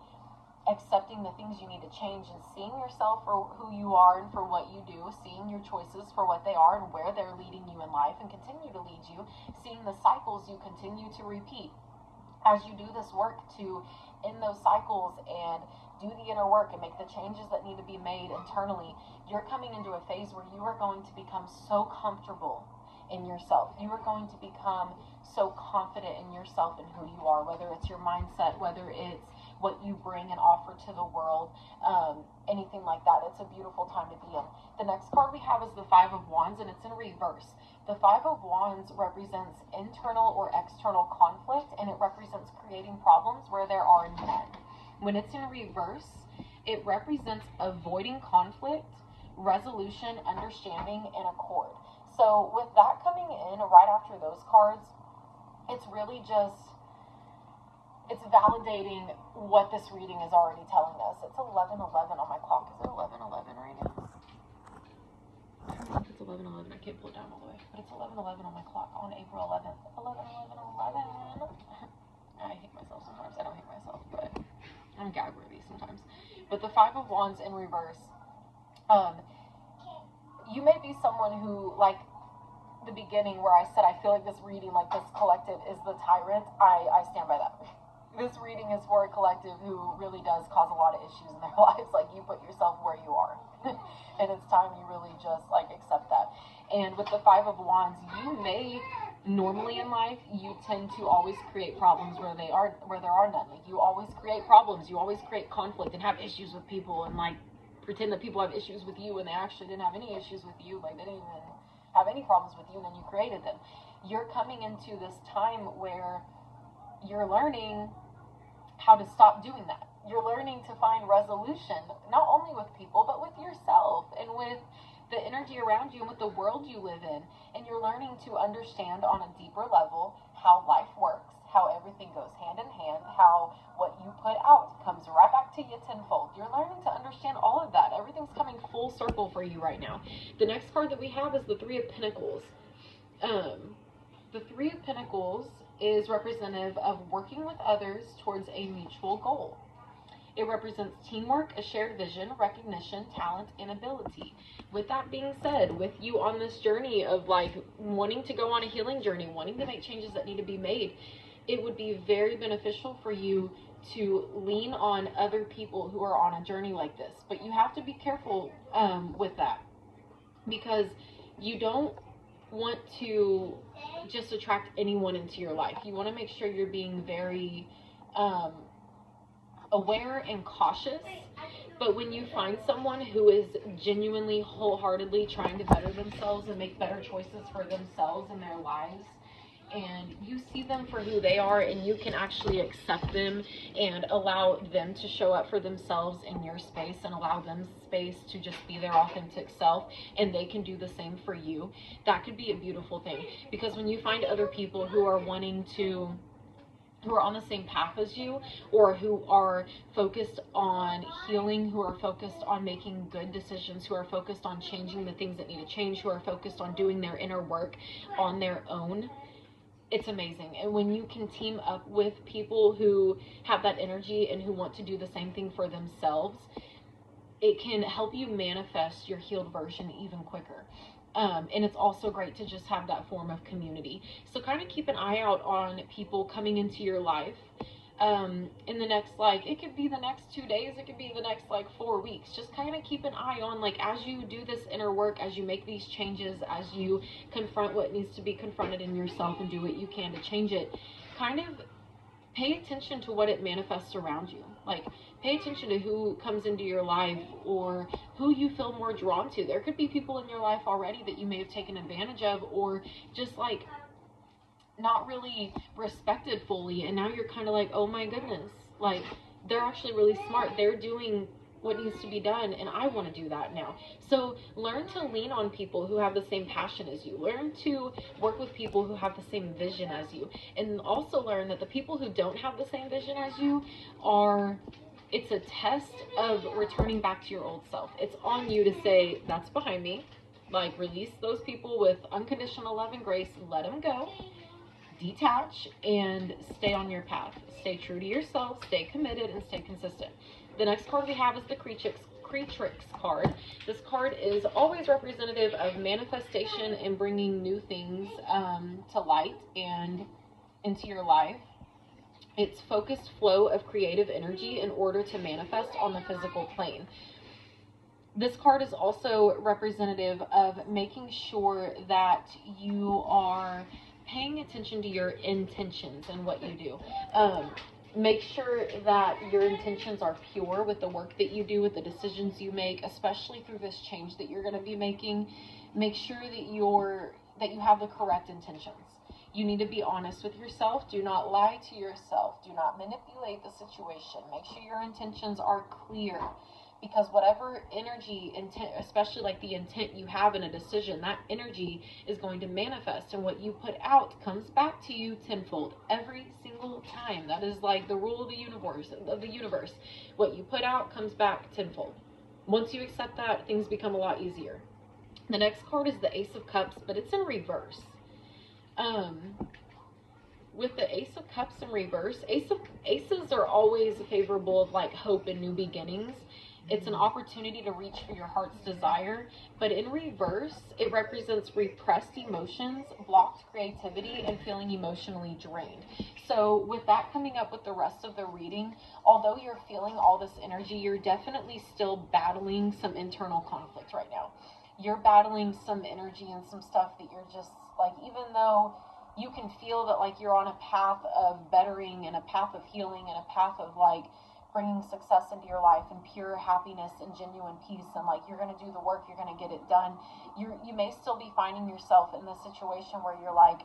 accepting the things you need to change and seeing yourself for who you are and for what you do, seeing your choices for what they are and where they're leading you in life and continue to lead you, seeing the cycles you continue to repeat. As you do this work to end those cycles and do the inner work and make the changes that need to be made internally, you're coming into a phase where you are going to become so comfortable in yourself. You are going to become so confident in yourself and who you are, whether it's your mindset, whether it's what you bring and offer to the world, anything like that. It's a beautiful time to be in. The next card we have is the Five of Wands, and it's in reverse. The Five of Wands represents internal or external conflict, and it represents creating problems where there are none. When it's in reverse, it represents avoiding conflict resolution, understanding, and accord. So with that coming in right after those cards, it's really just, it's validating what this reading is already telling us. It's 11:11 on my clock. Is it 11:11 right now? I don't know if it's 11:11. I can't pull it down all the way, but it's 11:11 on my clock on April 11th. 11:11. I hate myself sometimes. I don't hate myself, but I'm gag worthy sometimes. But the Five of Wands in reverse. You may be someone who, like the beginning where I said I feel like this reading, like this collective is the tyrant. I stand by that. This reading is for a collective who really does cause a lot of issues in their lives. Like, you put yourself where you are. And it's time you really just, like, accept that. And with the Five of Wands, you may, normally in life, you tend to always create problems where there are none. Like, you always create problems. You always create conflict and have issues with people and, like, pretend that people have issues with you when they actually didn't have any issues with you. Like, they didn't even have any problems with you, and then you created them. You're coming into this time where you're learning how to stop doing that. You're learning to find resolution, not only with people, but with yourself and with the energy around you and with the world you live in. And you're learning to understand on a deeper level how life works, how everything goes hand in hand, how what you put out comes right back to you tenfold. You're learning to understand all of that. Everything's coming full circle for you right now. The next card that we have is the Three of Pentacles. The Three of Pentacles is representative of working with others towards a mutual goal. It represents teamwork, a shared vision, recognition, talent, and ability. With that being said, with you on this journey of, like, wanting to go on a healing journey, wanting to make changes that need to be made, it would be very beneficial for you to lean on other people who are on a journey like this. But you have to be careful with that, because you don't want to just attract anyone into your life. You want to make sure you're being very aware and cautious. But when you find someone who is genuinely, wholeheartedly trying to better themselves and make better choices for themselves and their lives, and you see them for who they are, and you can actually accept them and allow them to show up for themselves in your space, and allow them space to just be their authentic self, and they can do the same for you, that could be a beautiful thing. Because when you find other people who are who are on the same path as you, or who are focused on healing, who are focused on making good decisions, who are focused on changing the things that need to change, who are focused on doing their inner work on their own, it's amazing. And when you can team up with people who have that energy and who want to do the same thing for themselves, it can help you manifest your healed version even quicker. And it's also great to just have that form of community. So kind of keep an eye out on people coming into your life in the next, like, it could be the next 2 days, it could be the next, like, 4 weeks. Just kind of keep an eye on, like, as you do this inner work, as you make these changes, as you confront what needs to be confronted in yourself and do what you can to change it, kind of pay attention to what it manifests around you. Like, pay attention to who comes into your life or who you feel more drawn to. There could be people in your life already that you may have taken advantage of, or just, like, not really respected fully, and now you're kind of like, oh my goodness, like, they're actually really smart, they're doing what needs to be done, and I want to do that now. So learn to lean on people who have the same passion as you. Learn to work with people who have the same vision as you, and also learn that the people who don't have the same vision as you it's a test of returning back to your old self. It's on you to say, that's behind me. Like, release those people with unconditional love and grace, let them go, detach, and stay on your path. Stay true to yourself, stay committed, and stay consistent. The next card we have is the Creatrix card. This card is always representative of manifestation and bringing new things to light and into your life. It's focused flow of creative energy in order to manifest on the physical plane. This card is also representative of making sure that you are paying attention to your intentions and what you do. Make sure that your intentions are pure with the work that you do, with the decisions you make, especially through this change that you're going to be making. Make sure that you have the correct intentions. You need to be honest with yourself. Do not lie to yourself. Do not manipulate the situation. Make sure your intentions are clear. because whatever energy, intent, especially like the intent you have in a decision, that energy is going to manifest, and what you put out comes back to you tenfold every single time. That is like the rule of the universe. What you put out comes back tenfold. Once you accept that, things become a lot easier. The next card is the Ace of Cups, but it's in reverse. With the Ace of Cups in reverse, aces are always favorable of like hope and new beginnings. It's an opportunity to reach for your heart's desire, but in reverse, it represents repressed emotions, blocked creativity, and feeling emotionally drained. So with that coming up with the rest of the reading, although you're feeling all this energy, you're definitely still battling some internal conflict right now. You're battling some energy and some stuff that you're just like, even though you can feel that like you're on a path of bettering and a path of healing and a path of like bringing success into your life and pure happiness and genuine peace, and like you're going to do the work, you're going to get it done, you may still be finding yourself in this situation where you're like,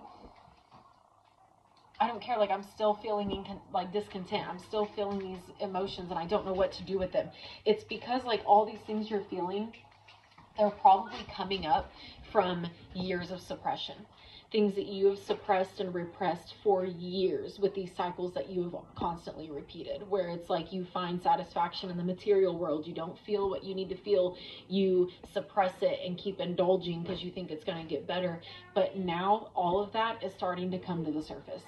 I don't care, like I'm still feeling like discontent, I'm still feeling these emotions and I don't know what to do with them. It's because like all these things you're feeling, they're probably coming up from years of suppression. Things that you have suppressed and repressed for years with these cycles that you have constantly repeated, where it's like you find satisfaction in the material world, you don't feel what you need to feel, you suppress it and keep indulging because you think it's going to get better. But now all of that is starting to come to the surface,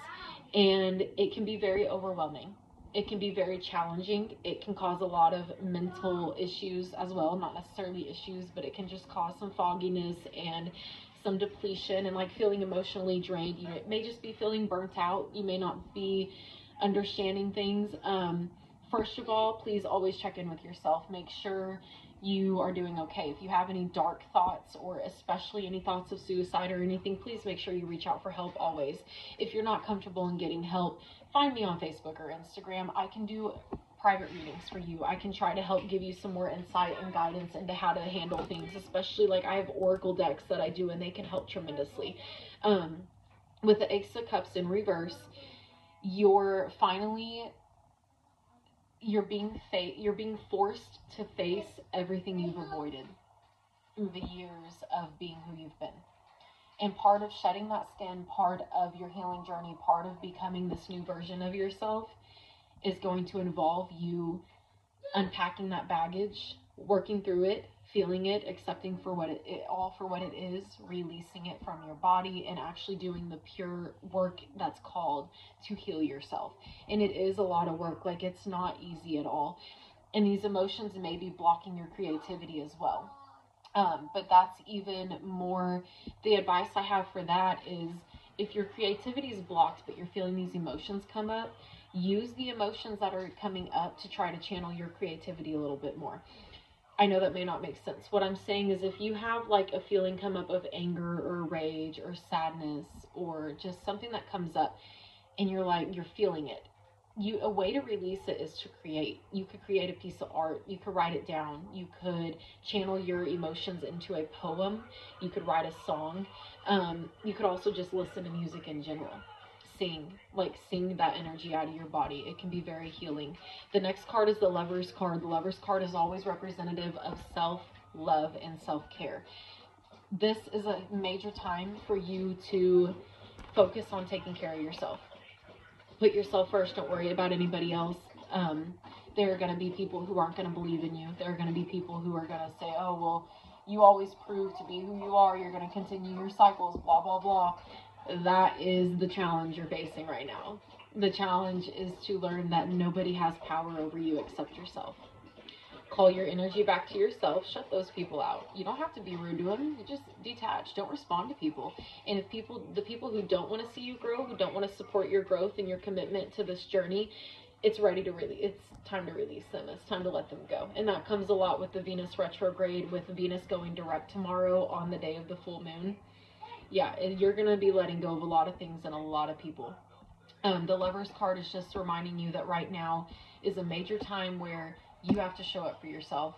and it can be very overwhelming. It can be very challenging. It can cause a lot of mental issues as well, not necessarily issues, but it can just cause some fogginess and some depletion and like feeling emotionally drained. You may just be feeling burnt out. You may not be understanding things. First of all, please always check in with yourself. Make sure you are doing okay. If you have any dark thoughts, or especially any thoughts of suicide or anything, please make sure you reach out for help always. If you're not comfortable in getting help, find me on Facebook or Instagram. I can do private readings for you. I can try to help give you some more insight and guidance into how to handle things, especially like I have oracle decks that I do, and they can help tremendously. With the Ace of Cups in reverse, you're being forced to face everything you've avoided through the years of being who you've been. And part of shedding that skin, part of your healing journey, part of becoming this new version of yourself is going to involve you unpacking that baggage, working through it, feeling it, accepting for what it is, releasing it from your body, and actually doing the pure work that's called to heal yourself. And it is a lot of work. Like, it's not easy at all. And these emotions may be blocking your creativity as well. But that's even more, the advice I have for that is, if your creativity is blocked but you're feeling these emotions come up, use the emotions that are coming up to try to channel your creativity a little bit more. I know that may not make sense. What I'm saying is, if you have like a feeling come up of anger or rage or sadness or just something that comes up and you're feeling it, a way to release it is to create. You could create a piece of art, you could write it down, you could channel your emotions into a poem, you could write a song, you could also just listen to music in general. Sing that energy out of your body. It can be very healing. The next card is the Lover's card. The Lover's card is always representative of self-love and self-care. This is a major time for you to focus on taking care of yourself. Put yourself first. Don't worry about anybody else. There are going to be people who aren't going to believe in you. There are going to be people who are going to say, oh, well, you always prove to be who you are. You're going to continue your cycles, blah, blah, blah. That is the challenge you're facing right now. The challenge is to learn that nobody has power over you except yourself. Call your energy back to yourself. Shut those people out. You don't have to be rude to them. You just detach. Don't respond to people. And if the people who don't want to see you grow, who don't want to support your growth and your commitment to this journey, it's time to release them. It's time to let them go. And that comes a lot with the Venus retrograde, with Venus going direct tomorrow on the day of the full moon. Yeah, you're going to be letting go of a lot of things and a lot of people. The Lover's card is just reminding you that right now is a major time where you have to show up for yourself.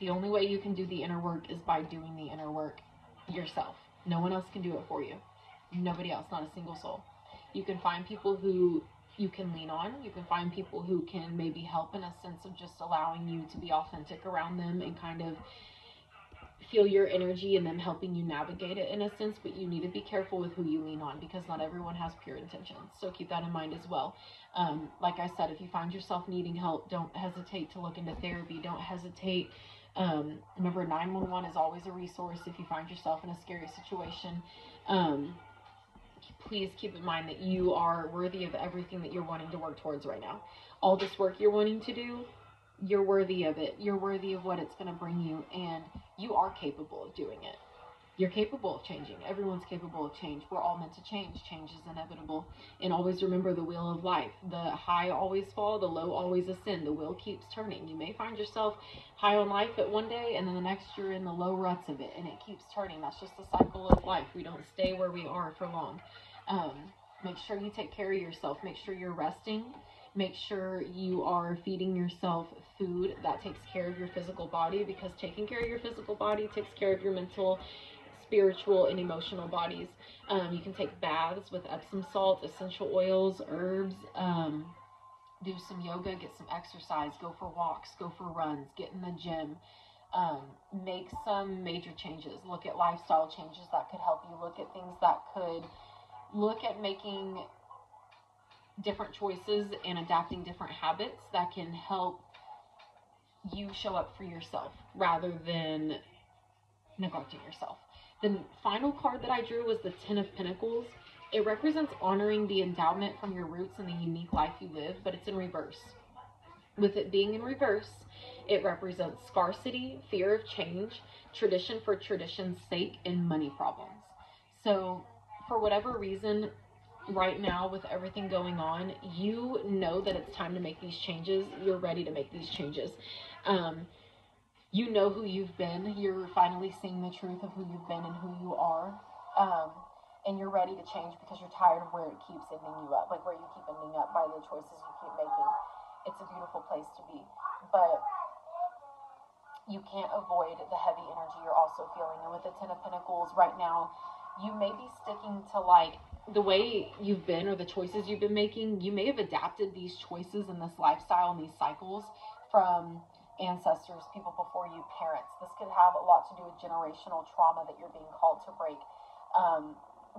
The only way you can do the inner work is by doing the inner work yourself. No one else can do it for you. Nobody else, not a single soul. You can find people who you can lean on. You can find people who can maybe help in a sense of just allowing you to be authentic around them and kind of feel your energy and them helping you navigate it in a sense. But you need to be careful with who you lean on, because not everyone has pure intentions. So keep that in mind as well. Like I said, if you find yourself needing help, don't hesitate to look into therapy. Don't hesitate. Remember, 911 is always a resource if you find yourself in a scary situation. Please keep in mind that you are worthy of everything that you're wanting to work towards right now. All this work you're wanting to do, you're worthy of it. You're worthy of what it's going to bring you, and you are capable of doing it. You're capable of changing. Everyone's capable of change. We're all meant to change. Change is inevitable. And always remember the wheel of life. The high always fall, the low always ascend. The wheel keeps turning. You may find yourself high on life at one day, and then the next you're in the low ruts of it, and it keeps turning. That's just the cycle of life. We don't stay where we are for long. Make sure you take care of yourself. Make sure you're resting. Make sure you are feeding yourself food that takes care of your physical body, because taking care of your physical body takes care of your mental, spiritual, and emotional bodies. You can take baths with Epsom salt, essential oils, herbs, do some yoga, get some exercise, go for walks, go for runs, get in the gym, make some major changes. Look at lifestyle changes that could help you. Look at things that could look at making different choices and adapting different habits that can help you show up for yourself rather than neglecting yourself. The final card that I drew was the Ten of Pentacles. It represents honoring the endowment from your roots and the unique life you live, but it's in reverse. With it being in reverse, it represents scarcity, fear of change, tradition for tradition's sake, and money problems. So for whatever reason, right now with everything going on, you know that it's time to make these changes. You're ready to make these changes. You know who you've been. You're finally seeing the truth of who you've been and who you are. And you're ready to change because you're tired of where it keeps ending you up, like where you keep ending up by the choices you keep making. It's a beautiful place to be. But you can't avoid the heavy energy you're also feeling. And with the Ten of Pentacles right now, you may be sticking to like the way you've been or the choices you've been making. You may have adapted these choices and this lifestyle and these cycles from ancestors, people before you, parents. This could have a lot to do with generational trauma that you're being called to break.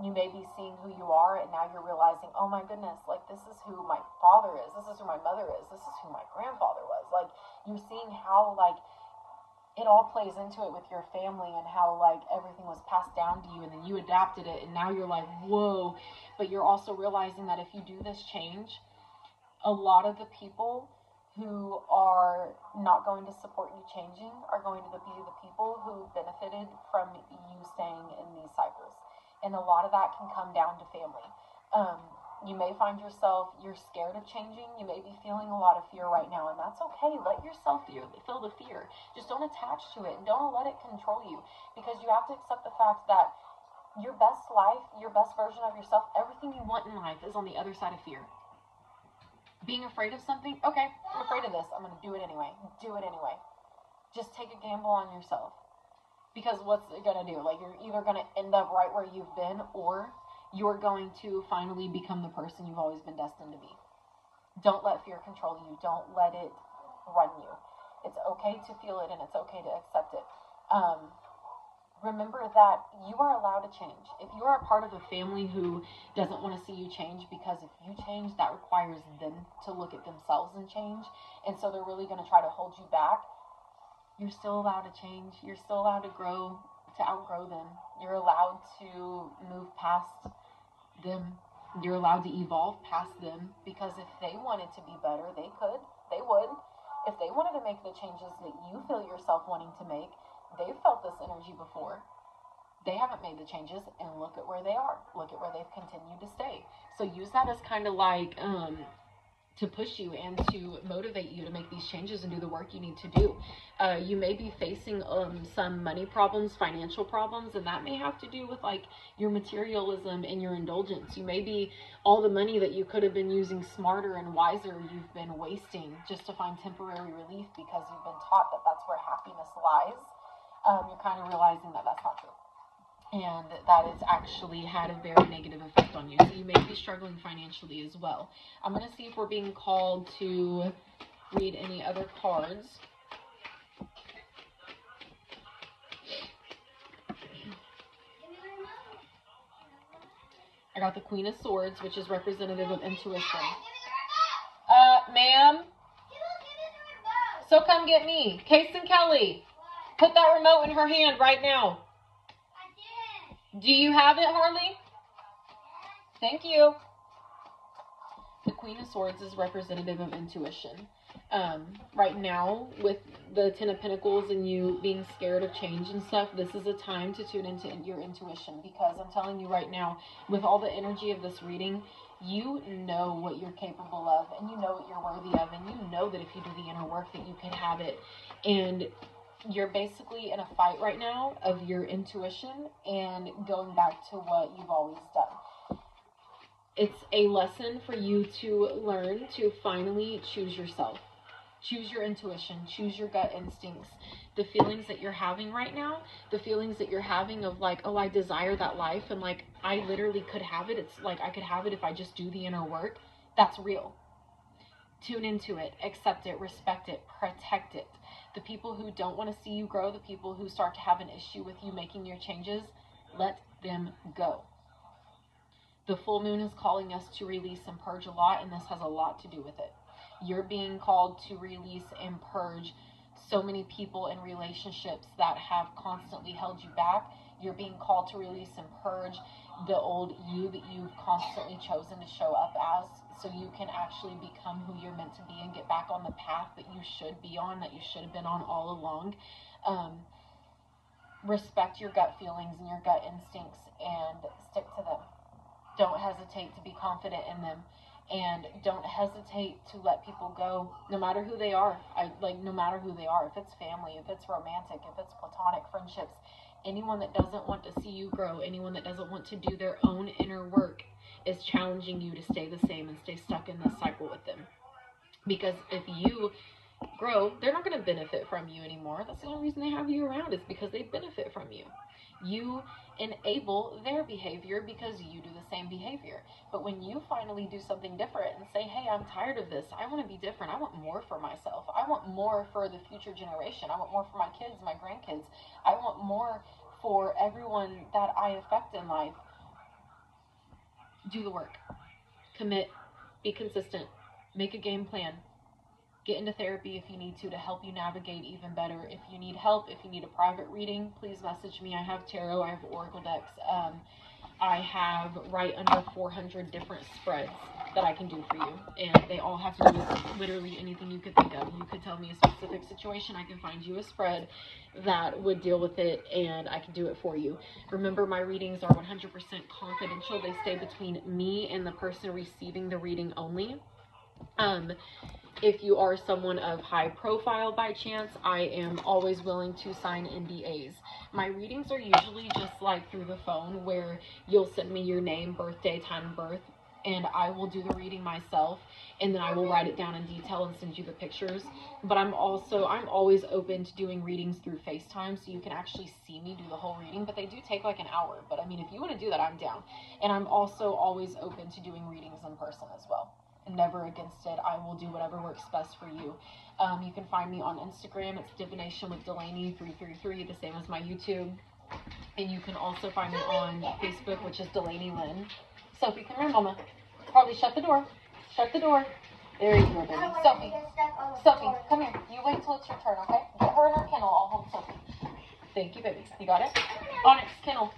You may be seeing who you are, and now you're realizing, oh my goodness, like this is who my father is, this is who my mother is, this is who my grandfather was. Like you're seeing how like it all plays into it with your family and how like everything was passed down to you, and then you adapted it, and now you're like, whoa. But you're also realizing that if you do this change, a lot of the people who are not going to support you changing are going to be the people who benefited from you staying in these cycles. And a lot of that can come down to family. You may find yourself, you're scared of changing. You may be feeling a lot of fear right now, and that's okay. Let yourself feel the fear. Just don't attach to it, and don't let it control you, because you have to accept the fact that your best life, your best version of yourself, everything you want in life is on the other side of fear. Being afraid of something, okay, I'm afraid of this. I'm going to do it anyway. Do it anyway. Just take a gamble on yourself. Because what's it going to do? Like, you're either going to end up right where you've been, or you're going to finally become the person you've always been destined to be. Don't let fear control you. Don't let it run you. It's okay to feel it, and it's okay to accept it. Remember that you are allowed to change. If you are a part of a family who doesn't want to see you change, because if you change, that requires them to look at themselves and change. And so they're really going to try to hold you back. You're still allowed to change. You're still allowed to grow, to outgrow them. You're allowed to move past them. You're allowed to evolve past them, because if they wanted to be better, they could. They would. If they wanted to make the changes that you feel yourself wanting to make, they've felt this energy before. They haven't made the changes, and look at where they are. Look at where they've continued to stay. So use that as kind of like to push you and to motivate you to make these changes and do the work you need to do. You may be facing some money problems, financial problems, and that may have to do with like your materialism and your indulgence. You may be all the money that you could have been using smarter and wiser, you've been wasting just to find temporary relief because you've been taught that that's where happiness lies. You're kind of realizing that that's not true. And that has actually had a very negative effect on you. So you may be struggling financially as well. I'm going to see if we're being called to read any other cards. I got the Queen of Swords, which is representative of intuition. Ma'am? So come get me. Case and Kelly, put that remote in her hand right now. Do you have it, Harley? Thank you. The Queen of Swords is representative of intuition. Right now, with the Ten of Pentacles and you being scared of change and stuff, this is a time to tune into your intuition, because I'm telling you right now, with all the energy of this reading, you know what you're capable of, and you know what you're worthy of, and you know that if you do the inner work that you can have it. And you're basically in a fight right now of your intuition and going back to what you've always done. It's a lesson for you to learn to finally choose yourself. Choose your intuition. Choose your gut instincts. The feelings that you're having right now, the feelings that you're having of like, oh, I desire that life, and like, I literally could have it. It's like, I could have it if I just do the inner work. That's real. Tune into it. Accept it. Respect it. Protect it. The people who don't want to see you grow, the people who start to have an issue with you making your changes, let them go. The full moon is calling us to release and purge a lot, and this has a lot to do with it. You're being called to release and purge so many people in relationships that have constantly held you back. You're being called to release and purge the old you that you've constantly chosen to show up as, so you can actually become who you're meant to be and get back on the path that you should be on, that you should have been on all along. Respect your gut feelings and your gut instincts and stick to them. Don't hesitate to be confident in them, and don't hesitate to let people go, no matter who they are. No matter who they are, if it's family, if it's romantic, if it's platonic friendships, anyone that doesn't want to see you grow, anyone that doesn't want to do their own inner work is challenging you to stay the same and stay stuck in this cycle with them. Because if you grow, they're not going to benefit from you anymore. That's the only reason they have you around, is because they benefit from you. You enable their behavior because you do the same behavior. But when you finally do something different and say, hey, I'm tired of this, I want to be different, I want more for myself, I want more for the future generation, I want more for my kids, my grandkids, I want more for everyone that I affect in life, do the work. Commit. Be consistent. Make a game plan. Get into therapy if you need to help you navigate even better. If you need help, if you need a private reading, please message me. I have tarot, I have oracle decks. I have right under 400 different spreads that I can do for you. And they all have to do with literally anything you could think of. You could tell me a specific situation, I can find you a spread that would deal with it, and I can do it for you. Remember, my readings are 100% confidential. They stay between me and the person receiving the reading only. If you are someone of high profile by chance, I am always willing to sign NDAs. My readings are usually just like through the phone, where you'll send me your name, birthday, time of birth, and I will do the reading myself, and then I will write it down in detail and send you the pictures. But I'm always open to doing readings through FaceTime, so you can actually see me do the whole reading, but they do take like an hour. But I mean, if you want to do that, I'm down. And I'm also always open to doing readings in person as well. Never against it. I will do whatever works best for you. You can find me on Instagram. It's Divination with Delaney 333, the same as my YouTube. And you can also find me on Facebook, which is Delaney Lynn. Sophie, come here, Mama. Harley, shut the door. Shut the door. There you go, baby. Sophie, come here. You wait till it's your turn, okay? Get her in her kennel. I'll hold Sophie. Thank you, baby. You got it? Onyx, kennel.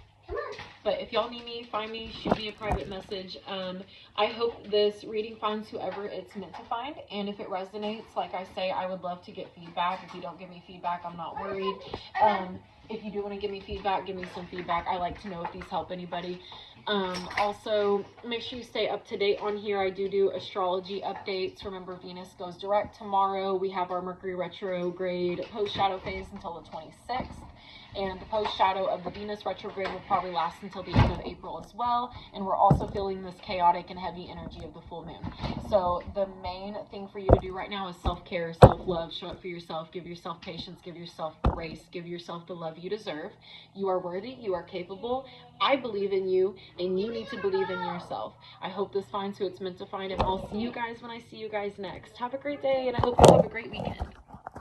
But if y'all need me, find me, shoot me a private message. I hope this reading finds whoever it's meant to find. And if it resonates, like I say, I would love to get feedback. If you don't give me feedback, I'm not worried. If you do want to give me feedback, give me some feedback. I like to know if these help anybody. Also, make sure you stay up to date on here. I do astrology updates. Remember, Venus goes direct tomorrow. We have our Mercury retrograde post-shadow phase until the 26th. And the post shadow of the Venus retrograde will probably last until the end of April as well. And we're also feeling this chaotic and heavy energy of the full moon. So the main thing for you to do right now is self-care, self-love, show up for yourself, give yourself patience, give yourself grace, give yourself the love you deserve. You are worthy, you are capable. I believe in you, and you need to believe in yourself. I hope this finds who it's meant to find, and I'll see you guys when I see you guys next. Have a great day, and I hope you have a great weekend.